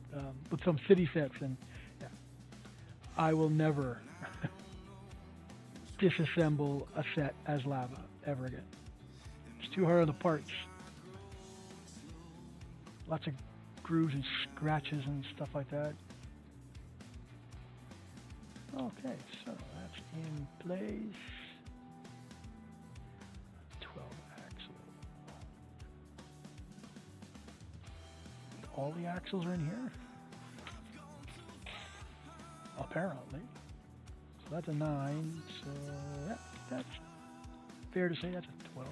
with some city sets, and yeah, I will never disassemble a set as lava ever again. It's too hard on the parts. Lots of grooves and scratches and stuff like that. Okay, so that's in place. 12 axle. All the axles are in here? Apparently. So that's a 9, so yeah, that's fair to say that's a 12.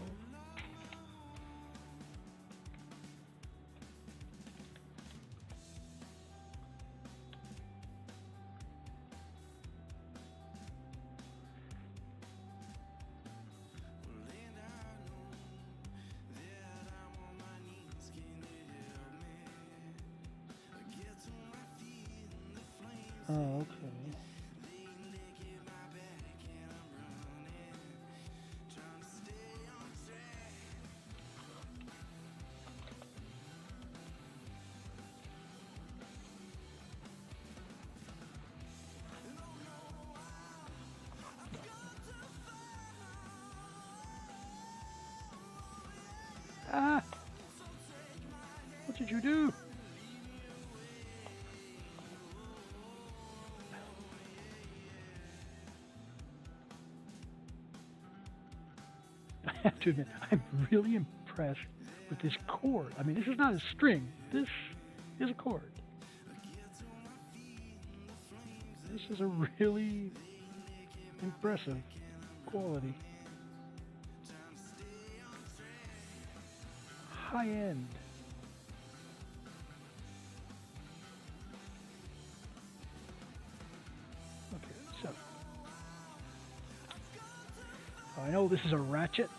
Oh, okay. Ah! What did you do? I have to admit, I'm really impressed with this cord. I mean, this is not a string. This is a cord. This is a really impressive quality. High end. Okay, so I know this is a ratchet,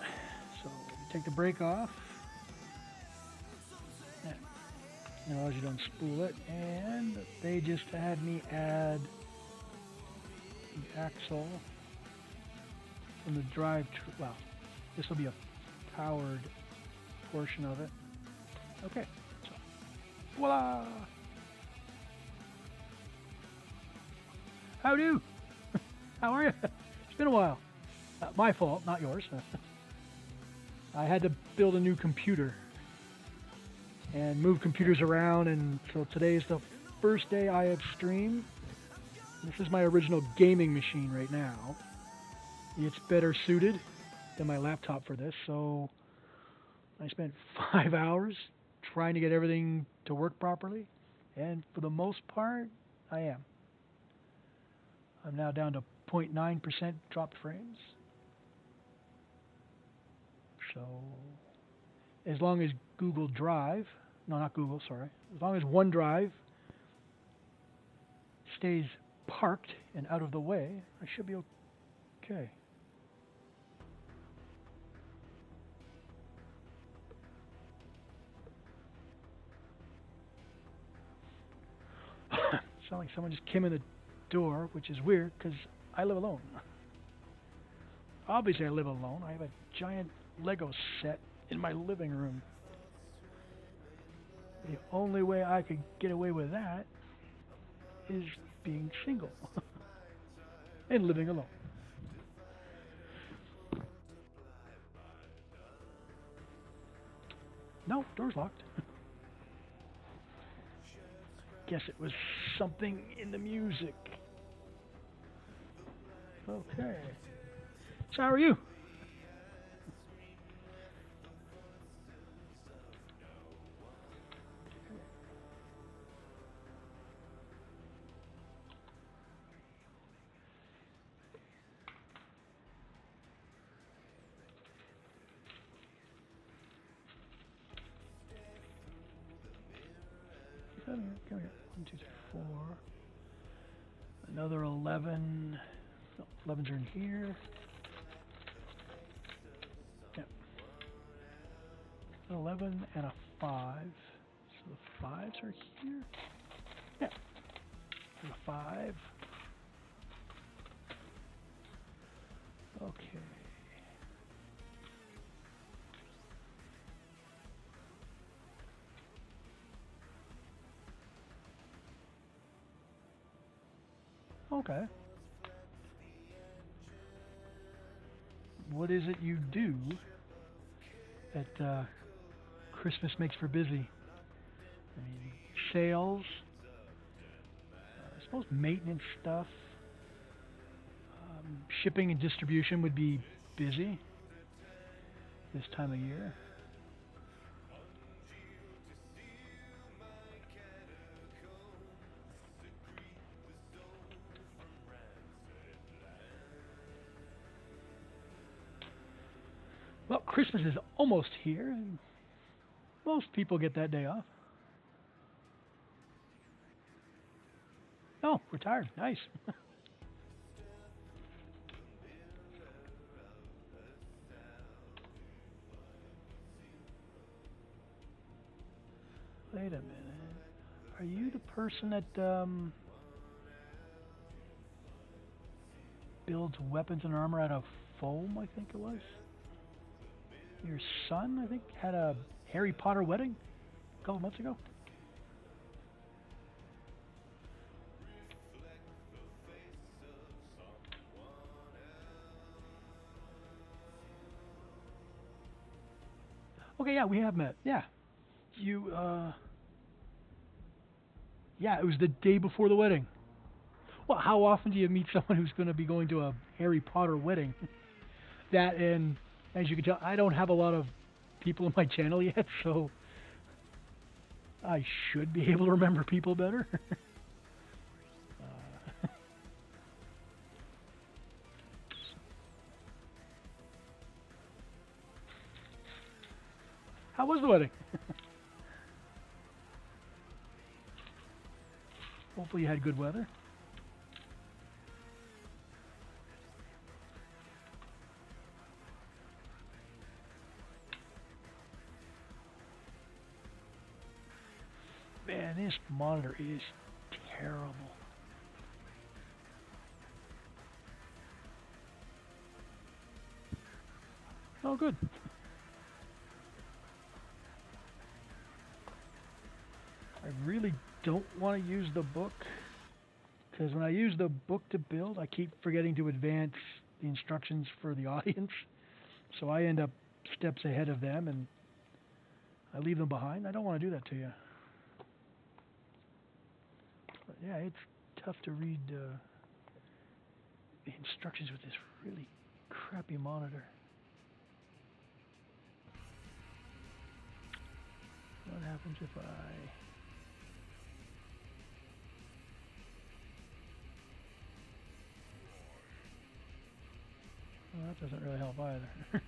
so you take the brake off. Yeah. It allows you to unspool it, and they just had me add the axle from the drive. Well, this will be a powered portion of it. Okay, so voila! How do? How are you? It's been a while. My fault, not yours. I had to build a new computer and move computers around, and so today is the first day I have streamed. This is my original gaming machine right now. It's better suited than my laptop for this, so I spent 5 hours trying to get everything to work properly, and for the most part, I am. I'm now down to 0.9% dropped frames. So, as long as Google Drive, no, not Google, sorry, as long as OneDrive stays parked and out of the way, I should be okay. Sounds like someone just came in the door, which is weird because I live alone. Obviously I live alone. I have a giant Lego set in my living room. The only way I could get away with that is being single and living alone. No, door's locked. Guess it was something in the music. Okay. So how are you? Come here. 1, 2, 3, 4. Another 11. No, 11s are in here. Yep. 11 and a 5. So the 5s are here. Yeah. And a 5. Okay. Okay. What is it you do that Christmas makes for busy? I mean, sales, I suppose maintenance stuff, shipping and distribution would be busy this time of year. Well, Christmas is almost here, and most people get that day off. Oh, retired. Nice. Wait a minute. Are you the person that builds weapons and armor out of foam, I think it was? Your son, I think, had a Harry Potter wedding a couple months ago. Okay, yeah, we have met. Yeah. You, yeah, it was the day before the wedding. Well, how often do you meet someone who's going to be going to a Harry Potter wedding? That, and as you can tell, I don't have a lot of people in my channel yet, so I should be able to remember people better. How was the wedding? Hopefully you had good weather. Man, this monitor is terrible. Oh, good. I really don't want to use the book, because when I use the book to build, I keep forgetting to advance the instructions for the audience. So I end up steps ahead of them, and I leave them behind. I don't want to do that to you. But yeah, it's tough to read the instructions with this really crappy monitor. What happens if I... Well, that doesn't really help either.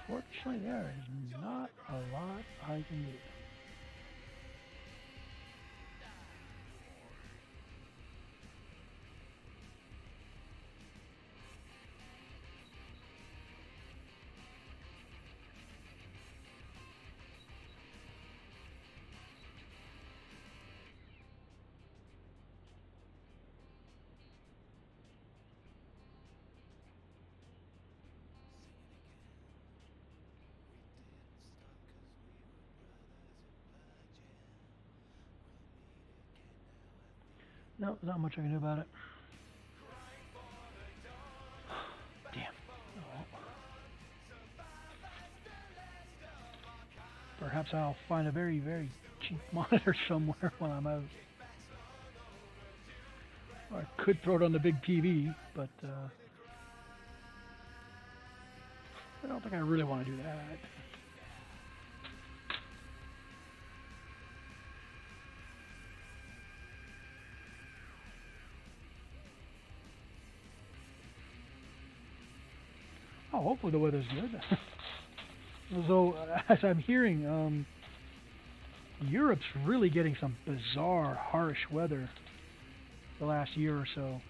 Unfortunately, there is not a lot I can do. No, not much I can do about it. Damn. Oh. Perhaps I'll find a very, very cheap monitor somewhere when I'm out. Or I could throw it on the big TV, but I don't think I really want to do that. Oh, hopefully the weather's good. So, as I'm hearing, Europe's really getting some bizarre, harsh weather the last year or so.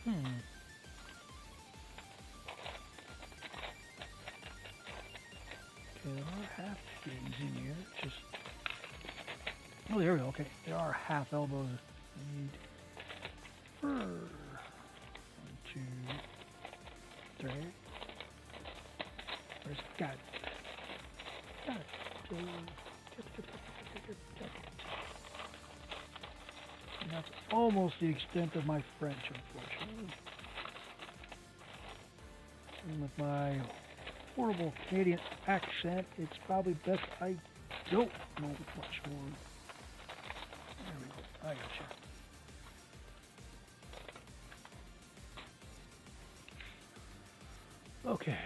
Okay, there are half games in here. Just oh, there we go. Okay, there are half elbows. I need 1, 2, 3. Where's got it? Got it. And that's almost the extent of my French, unfortunately. And with my horrible Canadian accent, it's probably best I don't know much more. There we go. I gotcha. Okay.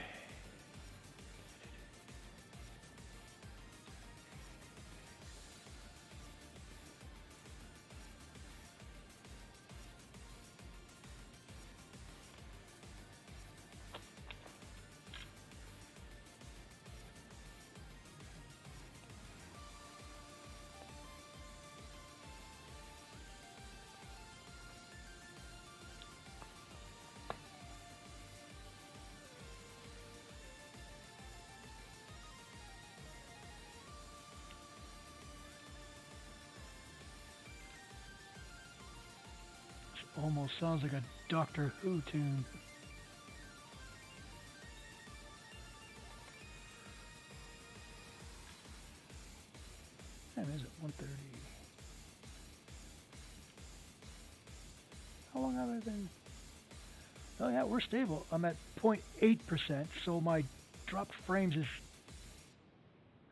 Almost sounds like a Doctor Who tune. What time is it? 1:30. How long have I been? Oh yeah, we're stable. I'm at 0.8%, so my dropped frames is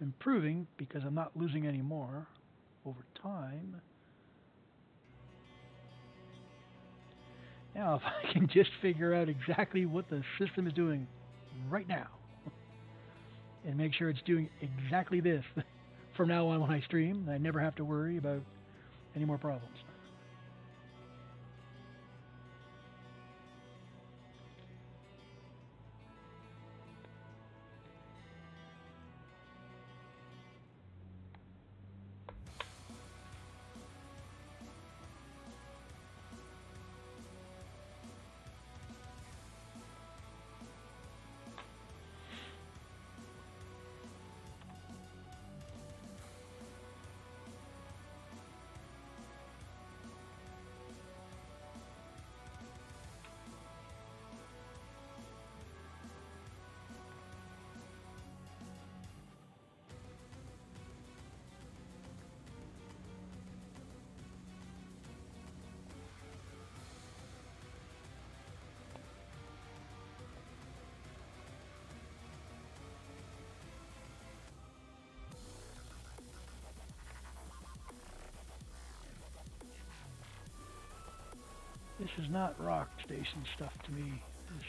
improving because I'm not losing any more over time. Now, if I can just figure out exactly what the system is doing right now and make sure it's doing exactly this from now on when I stream, I never have to worry about any more problems. This is not rock station stuff to me. This,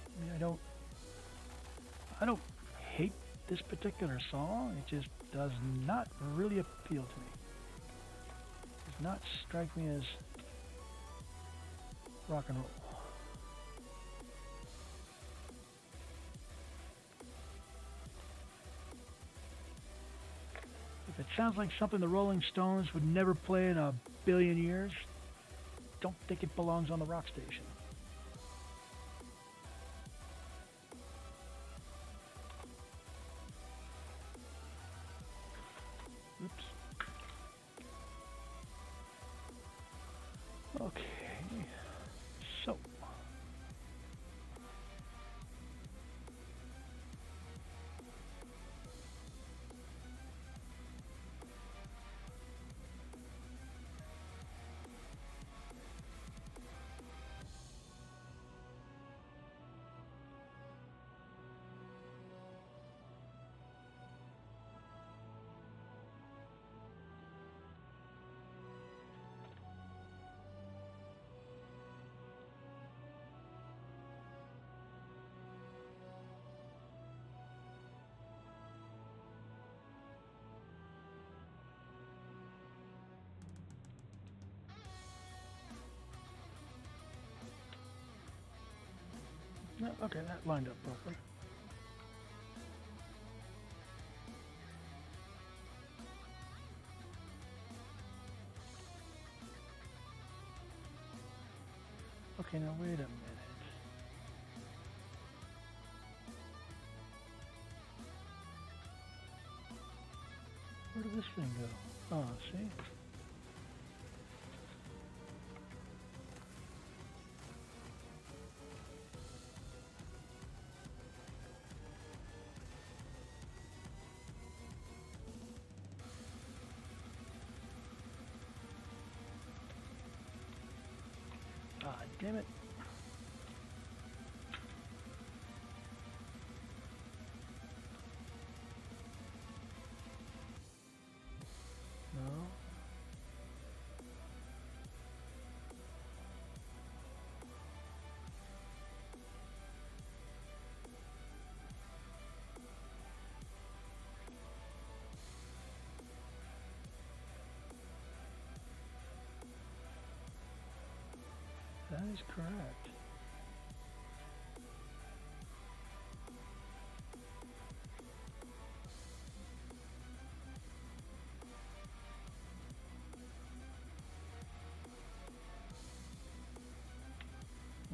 I mean, I don't hate this particular song. It just does not really appeal to me. It does not strike me as rock and roll. If it sounds like something the Rolling Stones would never play in a billion years, don't think it belongs on the rock station. Oops. Okay. So. No, okay, that lined up properly. Okay, now wait a minute. Where did this thing go? Oh, see? Ah, damn it. No. That is correct. Okay.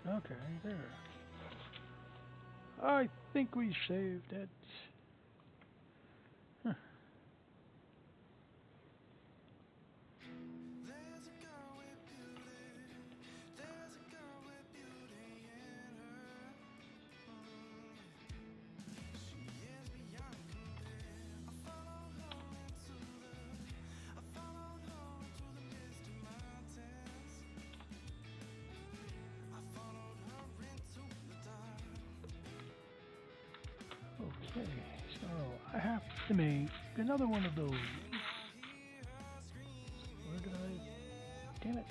Okay, there. I think we saved it. Huh. Okay, so I have to make another one of those. Where did I? Damn it.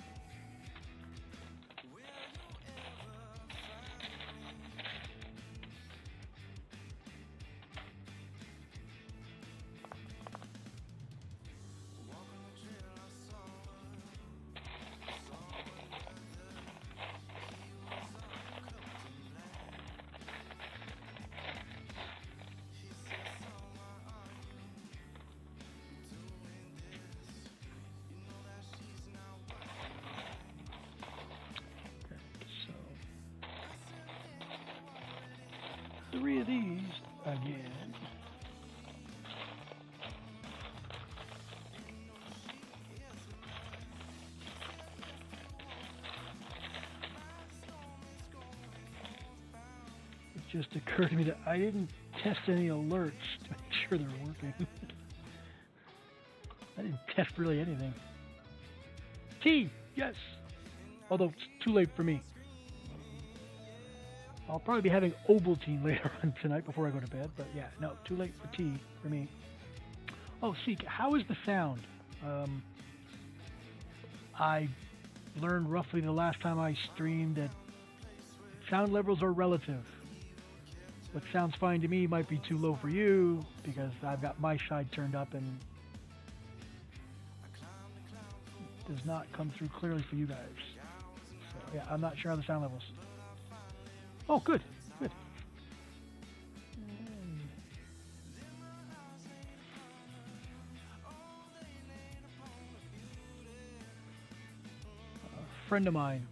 Three of these again. It just occurred to me that I didn't test any alerts to make sure they're working. I didn't test really anything. tea! Yes! Although it's too late for me. I'll probably be having Ovaltine later on tonight before I go to bed, but yeah, no, too late for tea for me. Oh, Seek, how is the sound? I learned roughly the last time I streamed that sound levels are relative. What sounds fine to me might be too low for you because I've got my side turned up and it does not come through clearly for you guys. So yeah, I'm not sure how the sound levels. Oh, good, good. A friend of mine,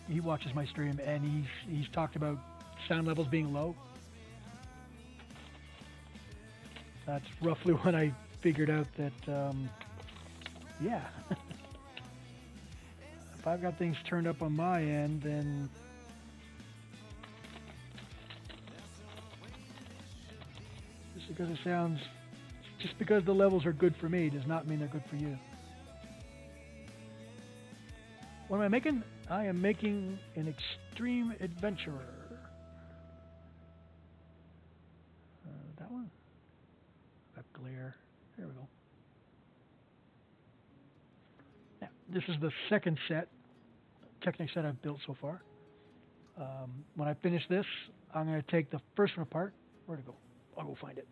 he watches my stream, and he's talked about sound levels being low. That's roughly when I figured out that, yeah. If I've got things turned up on my end, then just because the levels are good for me does not mean they're good for you. What am I making? I am making an extreme adventurer. That one? That glare. There we go. Now, this is the second Technic set I've built so far. When I finish this, I'm going to take the first one apart. Where'd it go? I'll go find it.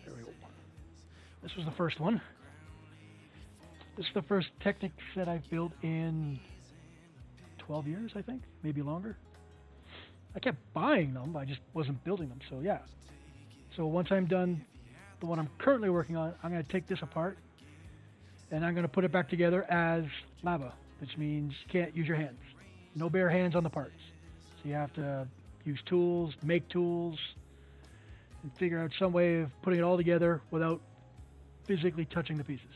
There we go. This was the first one. This is the first Technic set I've built in 12 years, I think, maybe longer. I kept buying them, I just wasn't building them, so yeah. So once I'm done, the one I'm currently working on, I'm going to take this apart, and I'm going to put it back together as lava, which means you can't use your hands. No bare hands on the parts. So you have to use tools, make tools, and figure out some way of putting it all together without physically touching the pieces.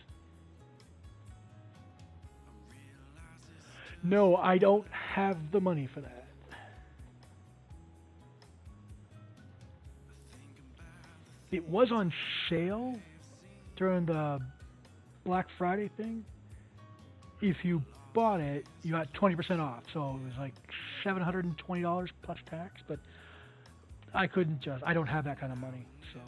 No, I don't have the money for that. It was on sale during the Black Friday thing. If you bought it, you got 20% off. So it was like $720 plus tax, but I don't have that kind of money. So,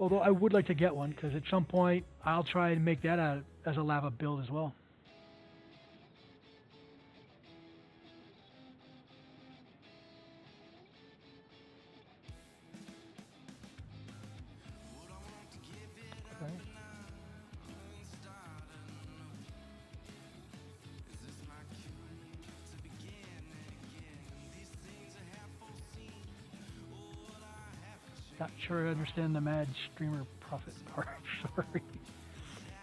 although I would like to get one, because at some point I'll try and make that as a lava build as well. Okay. Not sure I understand the mad streamer profit part. Sorry.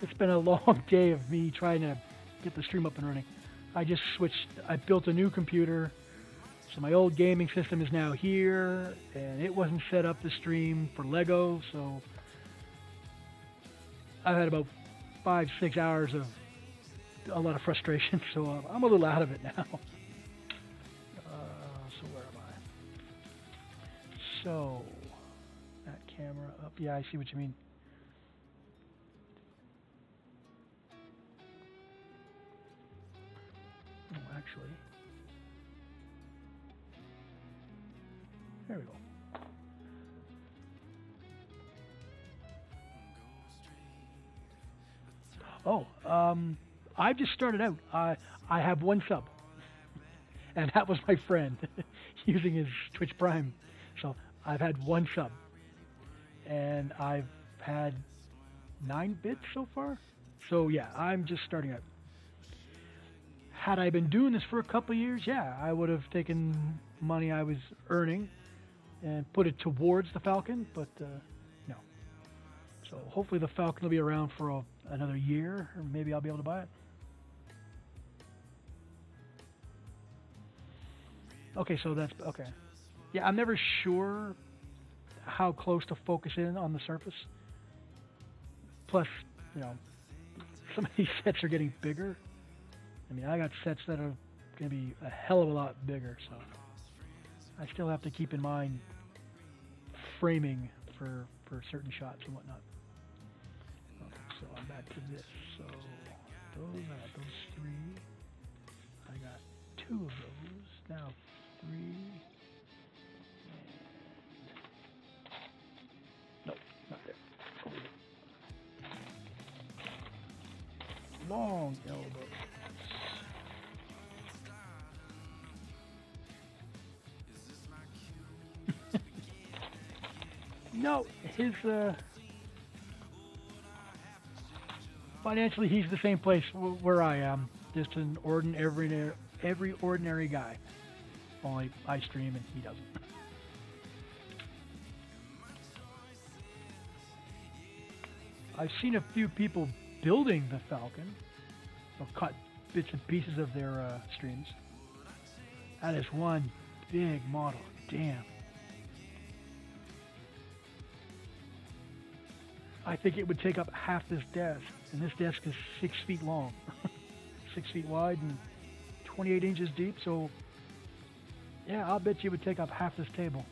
It's been a long day of me trying to get the stream up and running. I built a new computer, so my old gaming system is now here, and it wasn't set up to stream for Lego, so I've had about 5-6 hours of a lot of frustration, so I'm a little out of it now. So where am I? So, that camera up. Yeah, I see what you mean. Oh, actually. There we go. Oh, I've just started out. I have one sub, and that was my friend using his Twitch Prime. So I've had one sub, and I've had 9 bits so far. So yeah, I'm just starting out. Had I been doing this for a couple of years, yeah, I would have taken money I was earning and put it towards the Falcon, but no. So hopefully the Falcon will be around for another year, or maybe I'll be able to buy it. Okay, so that's okay. Yeah, I'm never sure how close to focus in on the surface. Plus, you know, some of these sets are getting bigger. I mean, I got sets that are going to be a hell of a lot bigger, so I still have to keep in mind framing for certain shots and whatnot. Okay, so I'm back to this. So those, I got those 3. I got 2 of those. Now 3. Nope, not there. Over here. Long elbow. No, his financially he's the same place where I am. Just an every ordinary guy. Only I stream and he doesn't. I've seen a few people building the Falcon, or cut bits and pieces of their streams. That is one big model. Damn. I think it would take up half this desk, and this desk is 6 feet long, 6 feet wide, and 28 inches deep. So, yeah, I'll bet you it would take up half this table.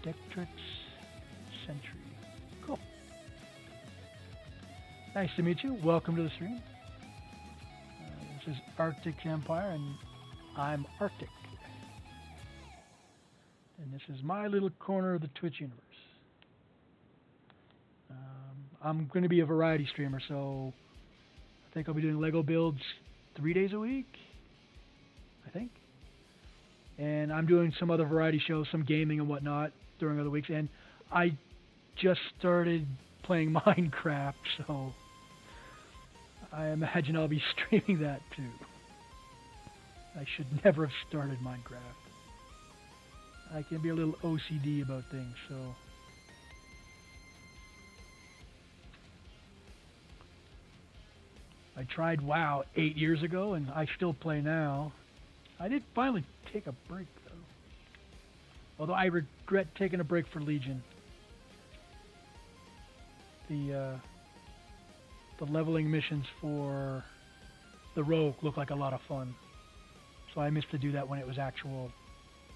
Dectrix Sentry. Cool. Nice to meet you. Welcome to the stream. This is Arctic Empire, and I'm Arctic. And this is my little corner of the Twitch universe. I'm going to be a variety streamer, so I think I'll be doing Lego builds 3 days a week, I think. And I'm doing some other variety shows, some gaming and whatnot during other weeks. And I just started playing Minecraft, so I imagine I'll be streaming that too. I should never have started Minecraft. I can be a little OCD about things, so. I tried WoW 8 years ago, and I still play now. I did finally take a break, though. Although I regret taking a break for Legion. The leveling missions for the Rogue look like a lot of fun. So I missed to do that when it was actual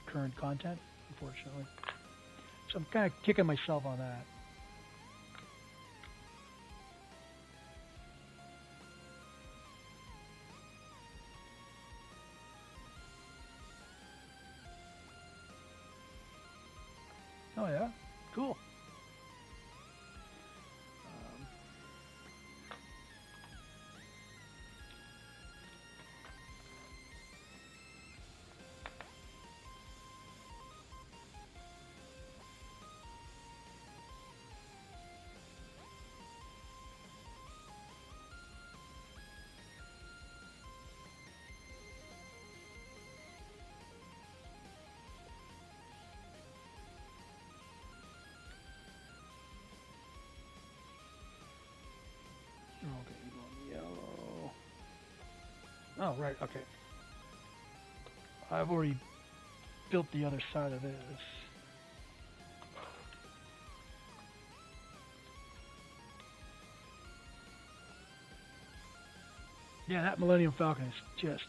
current content, unfortunately. So I'm kind of kicking myself on that. Oh yeah, cool. Okay, you want yellow. Oh, right, okay. I've already built the other side of this. Yeah, that Millennium Falcon is just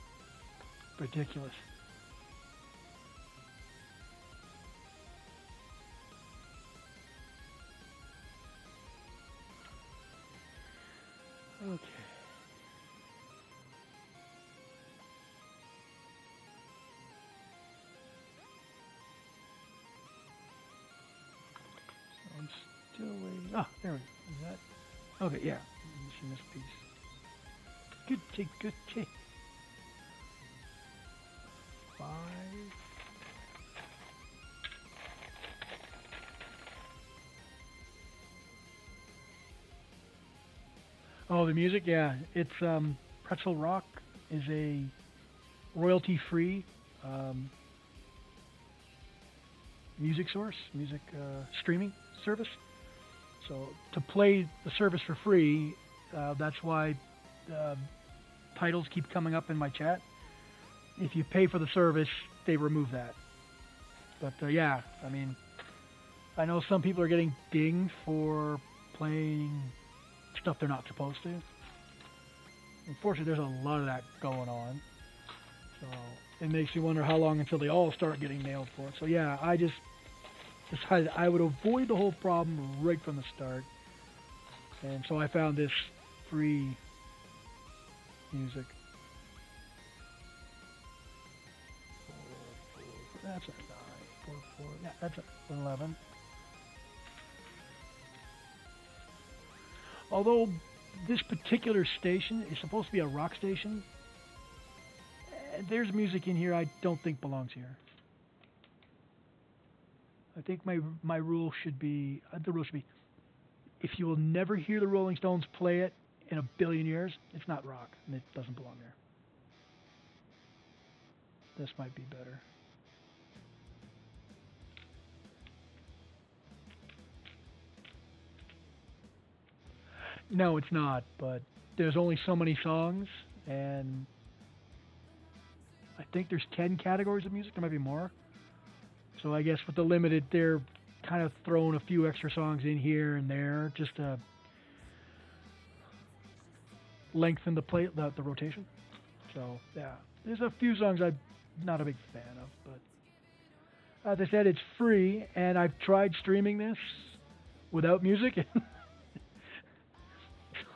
ridiculous. Okay. So I'm still waiting. Ah, there we go. Is that? Okay, yeah. I'm missing this piece. Good take, good take. 5. Oh, the music, yeah. It's Pretzel Rock is a royalty-free music source, music streaming service. So to play the service for free, that's why titles keep coming up in my chat. If you pay for the service, they remove that. But yeah, I mean, I know some people are getting dinged for playing stuff they're not supposed to. Unfortunately, there's a lot of that going on. So it makes you wonder how long until they all start getting nailed for it. So yeah, I just decided I would avoid the whole problem right from the start. And so I found this free music. That's a 9. 4, 4. Yeah, that's an 11. Although this particular station is supposed to be a rock station, there's music in here I don't think belongs here. I think my rule should be, the rule should be, if you will never hear the Rolling Stones play it in a billion years, it's not rock, and it doesn't belong there. This might be better. No, it's not, but there's only so many songs, and I think there's 10 categories of music. There might be more. So I guess with the limited, they're kind of throwing a few extra songs in here and there just to lengthen the rotation. So yeah, there's a few songs I'm not a big fan of, but as I said, it's free, and I've tried streaming this without music. It's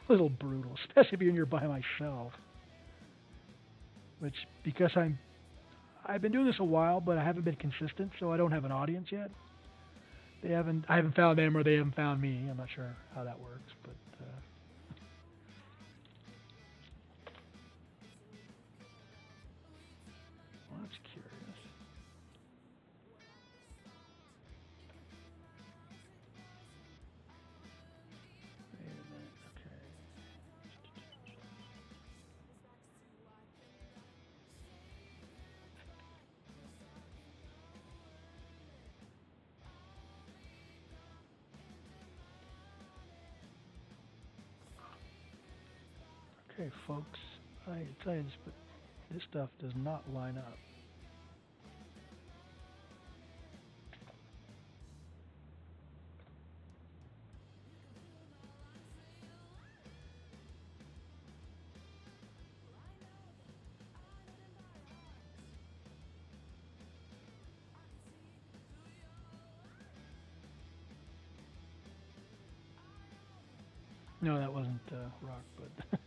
a little brutal, especially if you're in here by myself. Which, because I've been doing this a while, but I haven't been consistent, so I don't have an audience yet. I haven't found them, or they haven't found me. I'm not sure how that works, but well, that's curious. Wait a minute. Okay. Okay, folks, I can tell you this, but this stuff does not line up. No, that wasn't rock, but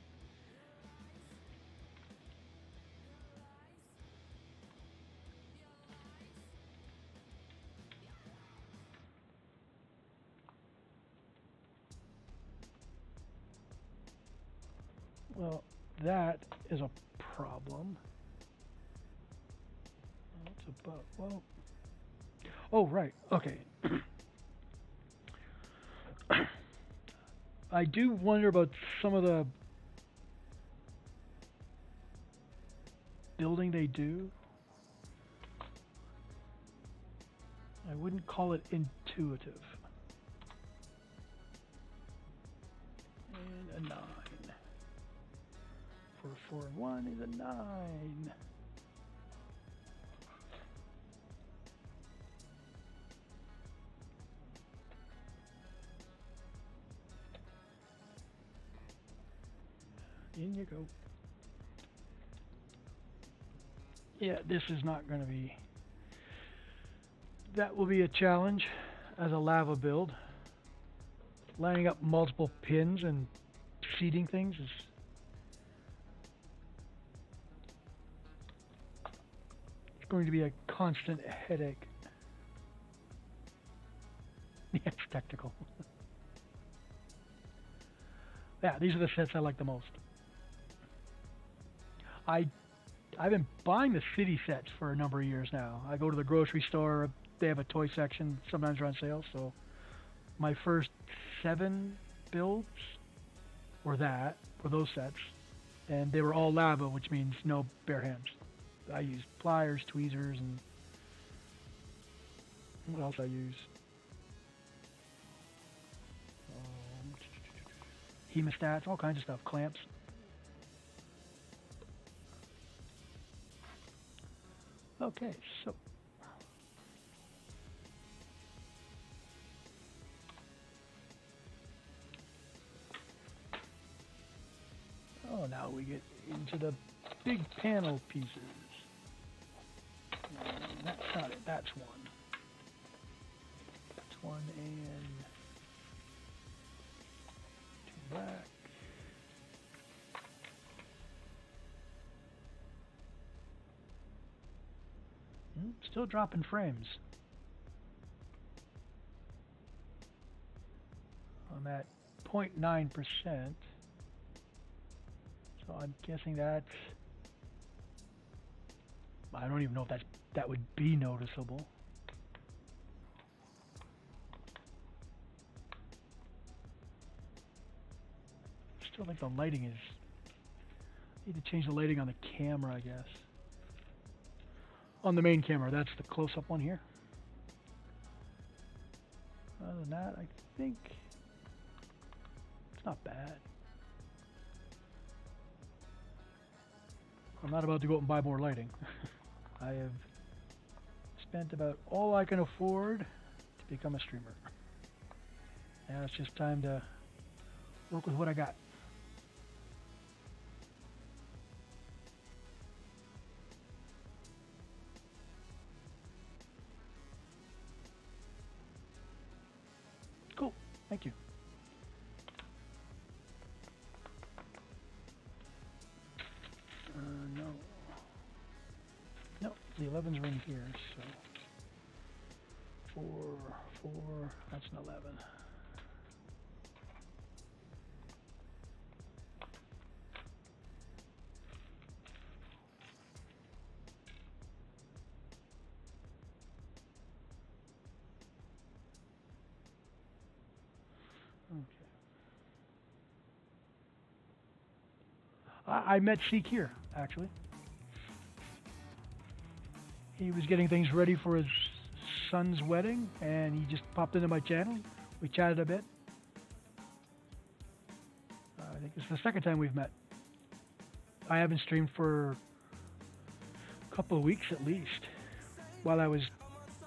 well, that is a problem. What's about? Well, oh right, okay. I do wonder about some of the building they do. I wouldn't call it intuitive. And a 9. For 4 and 1 is a 9. In you go. Yeah, this is not going to be... That will be a challenge as a lava build. Lining up multiple pins and seating things is... It's going to be a constant headache. Yeah, it's technical. Yeah, these are the sets I like the most. I've been buying the city sets for a number of years now. I go to the grocery store, they have a toy section, sometimes they're on sale, so my first 7 builds were those sets, and they were all lava, which means no bare hands. I used pliers, tweezers, and what else I use? Hemostats, all kinds of stuff, clamps. Okay, so Now we get into the big panel pieces. And that's not it, that's one. That's one and two black. Still dropping frames. I'm at 0.9%. So I'm guessing that's, I don't even know if that would be noticeable. Still think the lighting is, need to change the lighting on the camera, I guess. On the main camera, that's the close-up one here. Other than that, I think it's not bad. I'm not about to go out and buy more lighting. I have spent about all I can afford to become a streamer. Now it's just time to work with what I got. Cool, thank you. No. No, the 11's ring here, so 4, that's an 11. Okay. I met Seek here, actually. He was getting things ready for his son's wedding, and he just popped into my channel. We chatted a bit. I think it's the second time we've met. I haven't streamed for a couple of weeks at least, while I was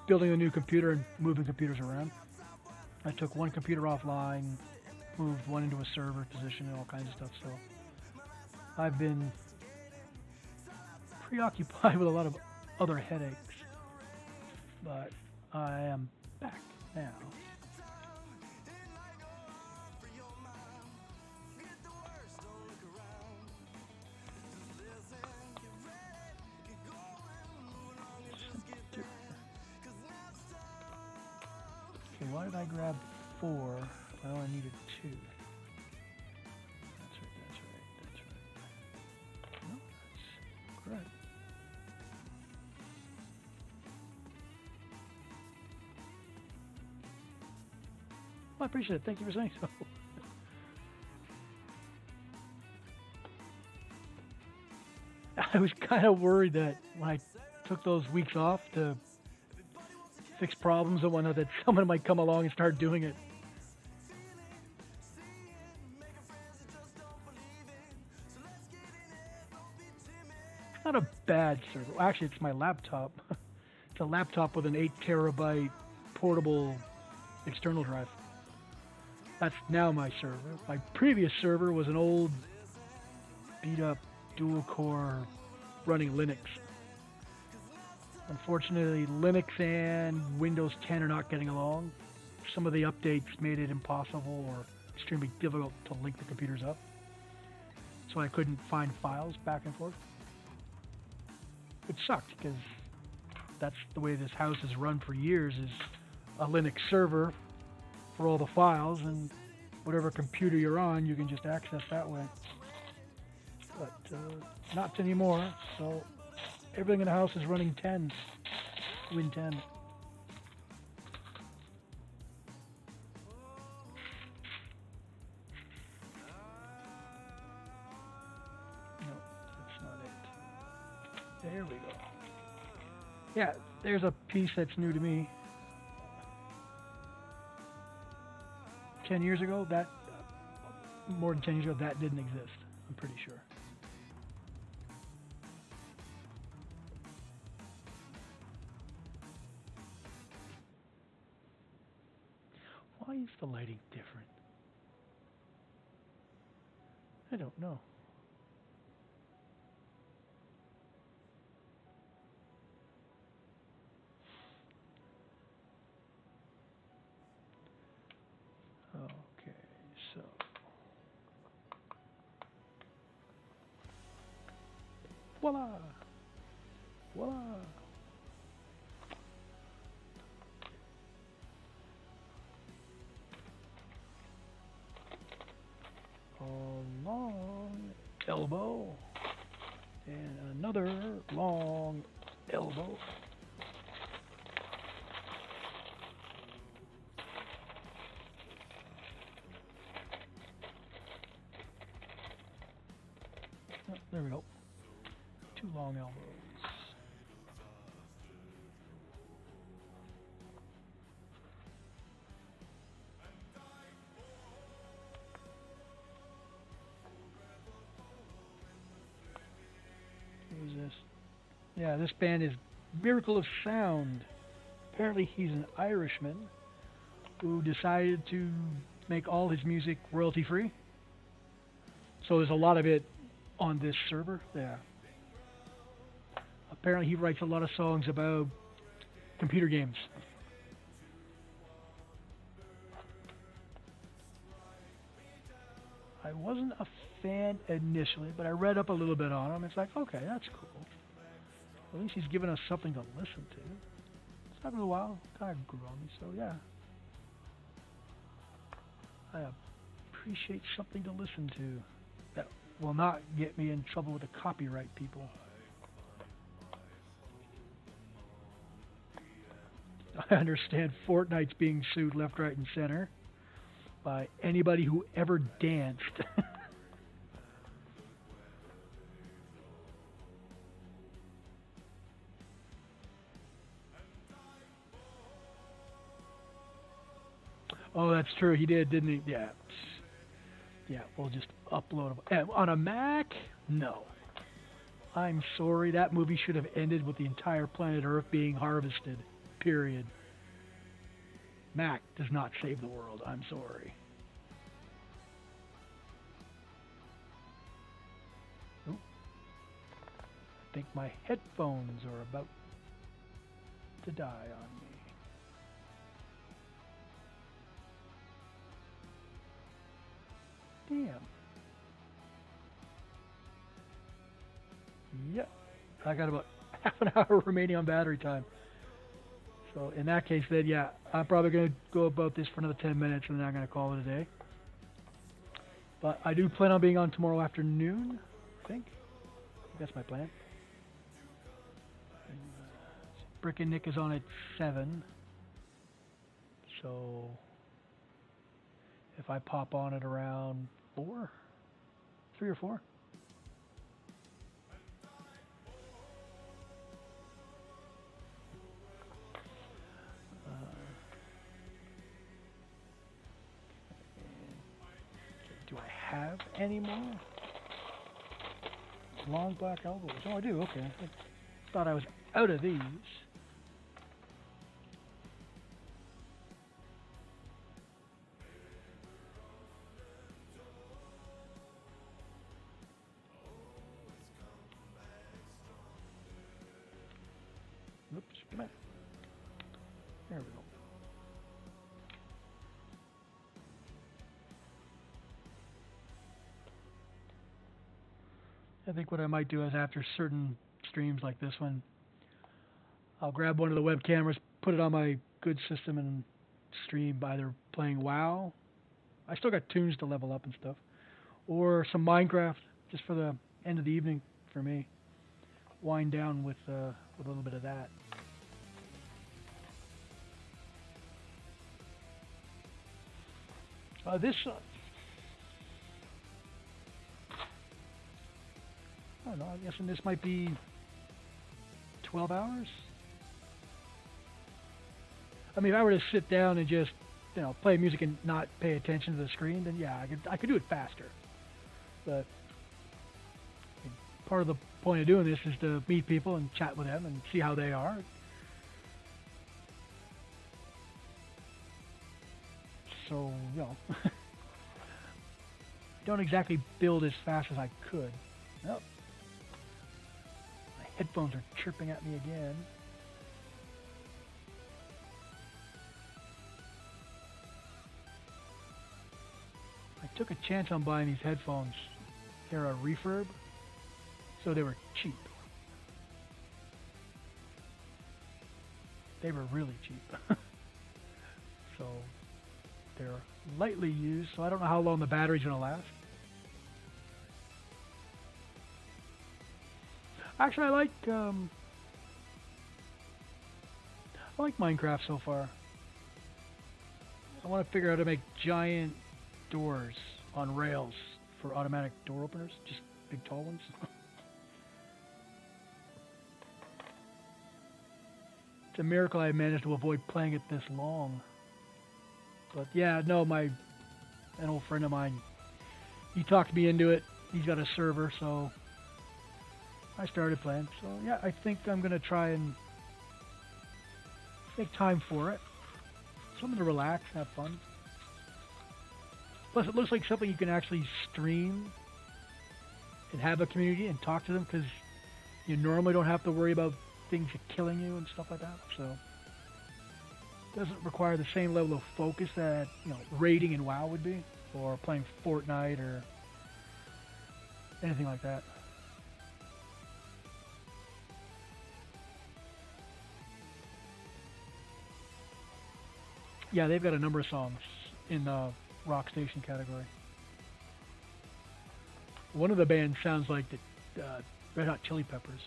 building a new computer and moving computers around. I took one computer offline, moved one into a server position and all kinds of stuff, so I've been preoccupied with a lot of other headaches, but I am back now. Okay, why did I grab 4? I only needed 2. That's right. No, that's correct. Well, I appreciate it. Thank you for saying so. I was kind of worried that when I took those weeks off to fix problems and whatnot, that someone might come along and start doing it. It's not a bad server. Actually, it's my laptop. It's a laptop with an 8 terabyte portable external drive. That's now my server. My previous server was an old beat up dual core running Linux. Unfortunately, Linux and Windows 10 are not getting along. Some of the updates made it impossible or extremely difficult to link the computers up. So I couldn't find files back and forth. It sucked because that's the way this house has run for years, is a Linux server for all the files, and whatever computer you're on, you can just access that way. But not anymore, so everything in the house is running 10, Win 10. No, that's not it. There we go. Yeah, there's a piece that's new to me. 10 years ago, that, more than 10 years ago, that didn't exist, I'm pretty sure. Why is the lighting different? I don't know. Voila! Voila! A long elbow. And another long elbow. Oh, there we go. 2 long elbows. Who's this? Yeah, this band is Miracle of Sound. Apparently he's an Irishman who decided to make all his music royalty free. So there's a lot of it on this server. Yeah. Apparently he writes a lot of songs about computer games. I wasn't a fan initially, but I read up a little bit on him. It's like, okay, that's cool. At least he's given us something to listen to. It's after a while, kind of grew on me, so yeah. I appreciate something to listen to that will not get me in trouble with the copyright people. I understand Fortnite's being sued left, right, and center by anybody who ever danced. Oh, that's true. He did, didn't he? Yeah. Yeah, we'll just upload them. On a Mac? No. I'm sorry. That movie should have ended with the entire planet Earth being harvested. Period. Mac does not save the world. I'm sorry. Ooh. I think my headphones are about to die on me. Damn. Yep. I got about half an hour remaining on battery time. So in that case then, yeah, I'm probably going to go about this for another 10 minutes and then I'm going to call it a day. But I do plan on being on tomorrow afternoon, I think. That's my plan. Brick and Nick is on at 7. So if I pop on at around 4? 3 or 4? Do I have any more long black elbows? Oh, I do. Okay. I thought I was out of these. Oops, come on. There we go. I think what I might do is after certain streams like this one, I'll grab one of the web cameras, put it on my good system and stream either playing WoW. I still got tunes to level up and stuff. Or some Minecraft just for the end of the evening for me. Wind down with a little bit of that. This I don't know, I'm guessing this might be 12 hours? I mean, if I were to sit down and just, play music and not pay attention to the screen, then yeah, I could do it faster. But part of the point of doing this is to meet people and chat with them and see how they are. So, don't exactly build as fast as I could. Nope. My headphones are chirping at me again. I took a chance on buying these headphones. They're a refurb, so they were cheap. They were really cheap. So they're lightly used, so I don't know how long the battery's going to last. Actually, I like Minecraft so far. I want to figure out how to make giant doors on rails for automatic door openers, just big tall ones. It's a miracle I managed to avoid playing it this long. But yeah, no, an old friend of mine, he talked me into it. He's got a server, so I started playing. So yeah, I think I'm gonna try and make time for it. Something to relax, have fun. Plus, it looks like something you can actually stream and have a community and talk to them, because you normally don't have to worry about things killing you and stuff like that. So it doesn't require the same level of focus that, you know, raiding in WoW would be, or playing Fortnite or anything like that. Yeah, they've got a number of songs in the rock station category. One of the bands sounds like the Red Hot Chili Peppers,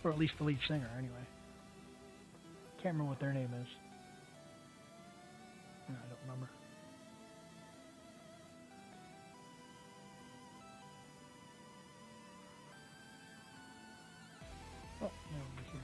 or at least the lead singer, anyway. Can't remember what their name is. No, I don't remember. Oh, no, over here.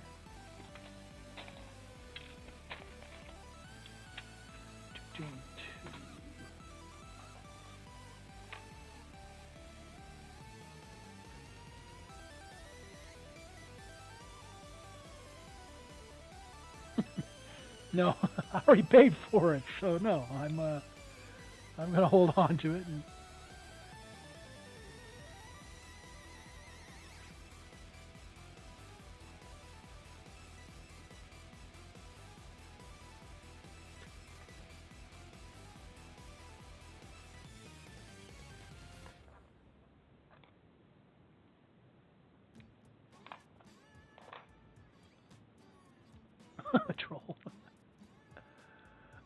No, I already paid for it, so no, I'm gonna hold on to it. And a troll.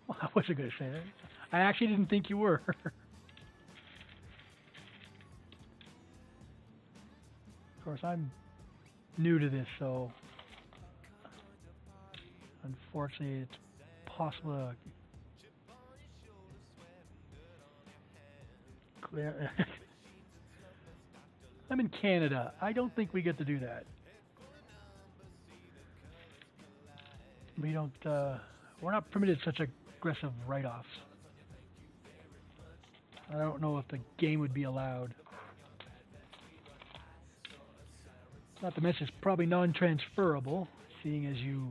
Well, I wasn't gonna say that. I actually didn't think you were. Of course, I'm new to this, so unfortunately, it's possible to clear. I'm in Canada. I don't think we get to do that. We don't. We're not permitted such aggressive write-offs. I don't know if the game would be allowed. Not to mention, it's probably non-transferable, seeing as you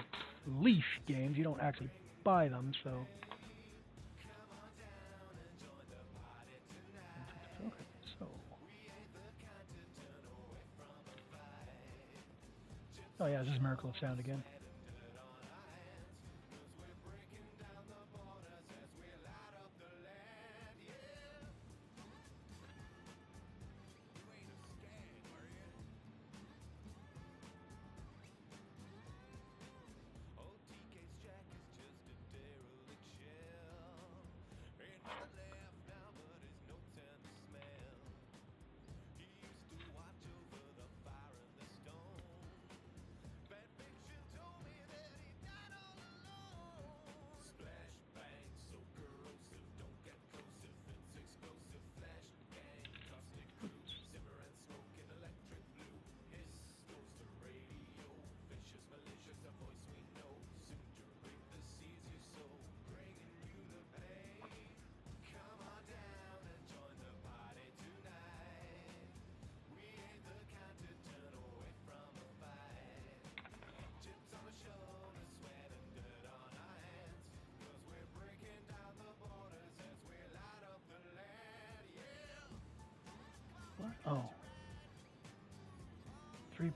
lease games, you don't actually buy them, so. Okay, so. Oh yeah, this is Miracle of Sound again. Oh. 3%.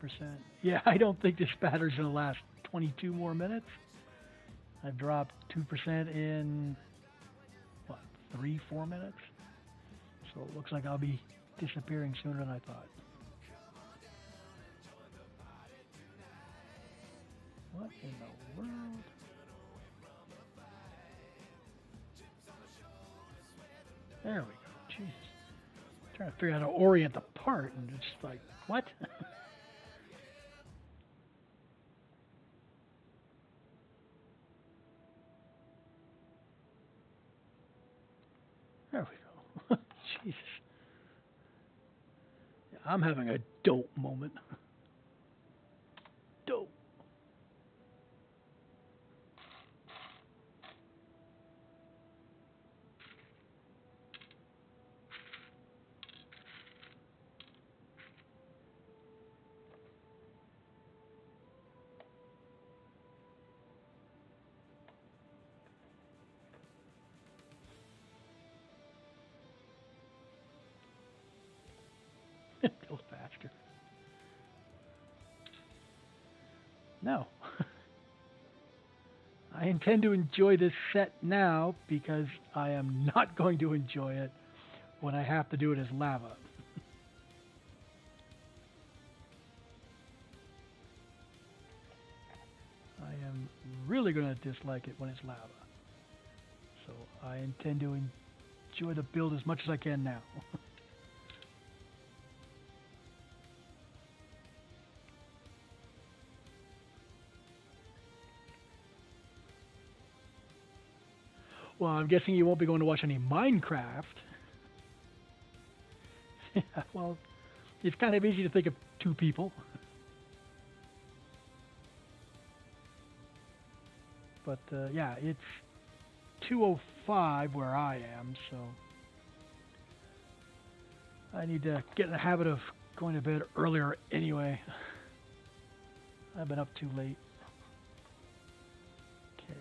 Yeah, I don't think this battery's going to last 22 more minutes. I've dropped 2% in, what, 3-4 minutes? So it looks like I'll be disappearing sooner than I thought. What in the world? There we go. Jesus. Trying to figure out how to orient the part, and it's like, what? There we go. Jesus. Yeah, I'm having a dope moment. Dope. Go faster. No. I intend to enjoy this set now because I am not going to enjoy it when I have to do it as lava. I am really going to dislike it when it's lava. So I intend to enjoy the build as much as I can now. Well, I'm guessing you won't be going to watch any Minecraft. Yeah, well, it's kind of easy to think of two people. But yeah, it's 2:05 where I am, so I need to get in the habit of going to bed earlier anyway. I've been up too late. Okay,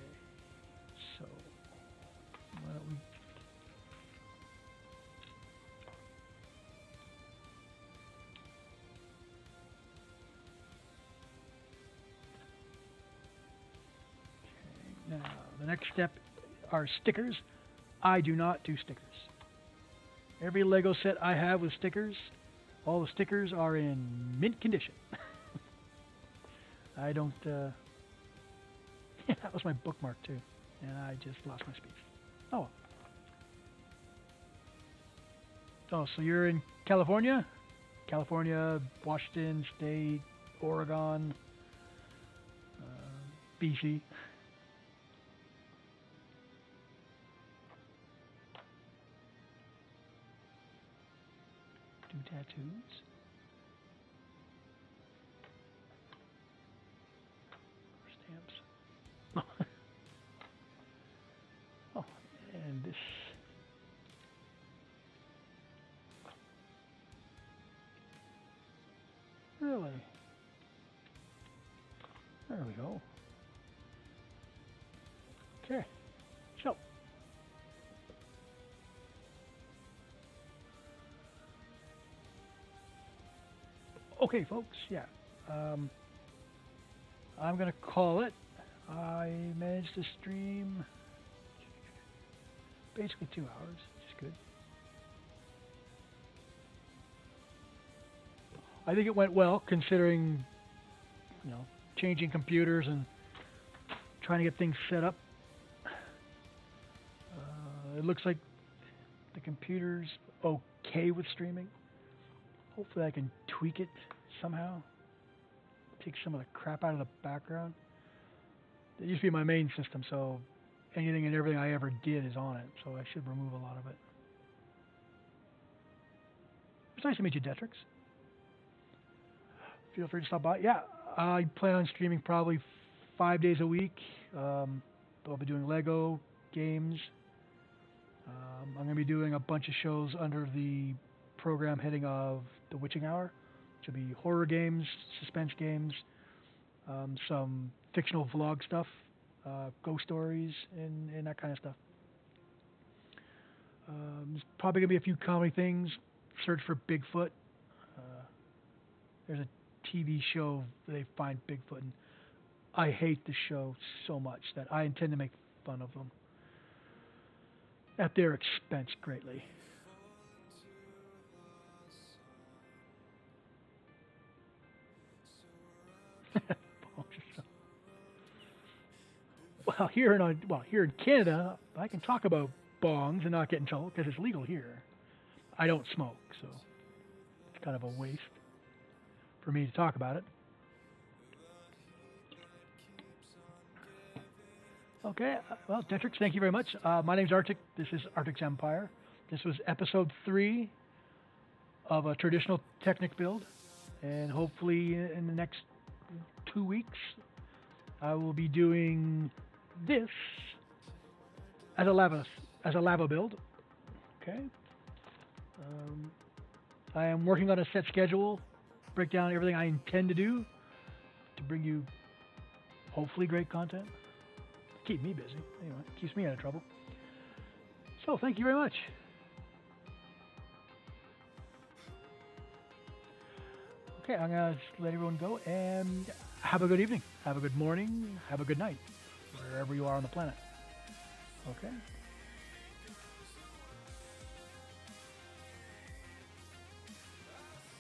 so why don't we... Okay, now the next step are stickers. I do not do stickers. Every Lego set I have with stickers, all the stickers are in mint condition. I don't, that was my bookmark too, and I just lost my speech. Oh. Oh, so you're in California? California, Washington State, Oregon, BC. Do tattoos? Stamps. Oh, and this. Really? There we go. Okay. So. Okay, folks. Yeah. I'm gonna call it. I managed to stream basically 2 hours, which is good. I think it went well, considering, you know, changing computers and trying to get things set up. It looks like the computer's okay with streaming. Hopefully I can tweak it somehow. Take some of the crap out of the background. It used to be my main system, so anything and everything I ever did is on it, so I should remove a lot of it. It's nice to meet you, Detrix. Feel free to stop by. Yeah, I plan on streaming probably 5 days a week. I'll be doing Lego games. I'm going to be doing a bunch of shows under the program heading of The Witching Hour, which will be horror games, suspense games, some fictional vlog stuff, ghost stories, and that kind of stuff. There's probably going to be a few comedy things. Search for Bigfoot. There's a TV show where they find Bigfoot, and I hate the show so much that I intend to make fun of them at their expense greatly. well, here in Canada, I can talk about bongs and not get in trouble because it's legal here. I don't smoke, so it's kind of a waste for me to talk about it. Okay, well, Tetrix, thank you very much. My name's Arctic. This is Arctic's Empire. This was episode 3 of a traditional Technic build, and hopefully in the next 2 weeks, I will be doing this as a lava build. Okay. I am working on a set schedule, break down everything I intend to do to bring you hopefully great content. Keep me busy. Anyway, keeps me out of trouble. So thank you very much. Okay, I'm gonna let everyone go and have a good evening, have a good morning, have a good night, wherever you are on the planet. Okay.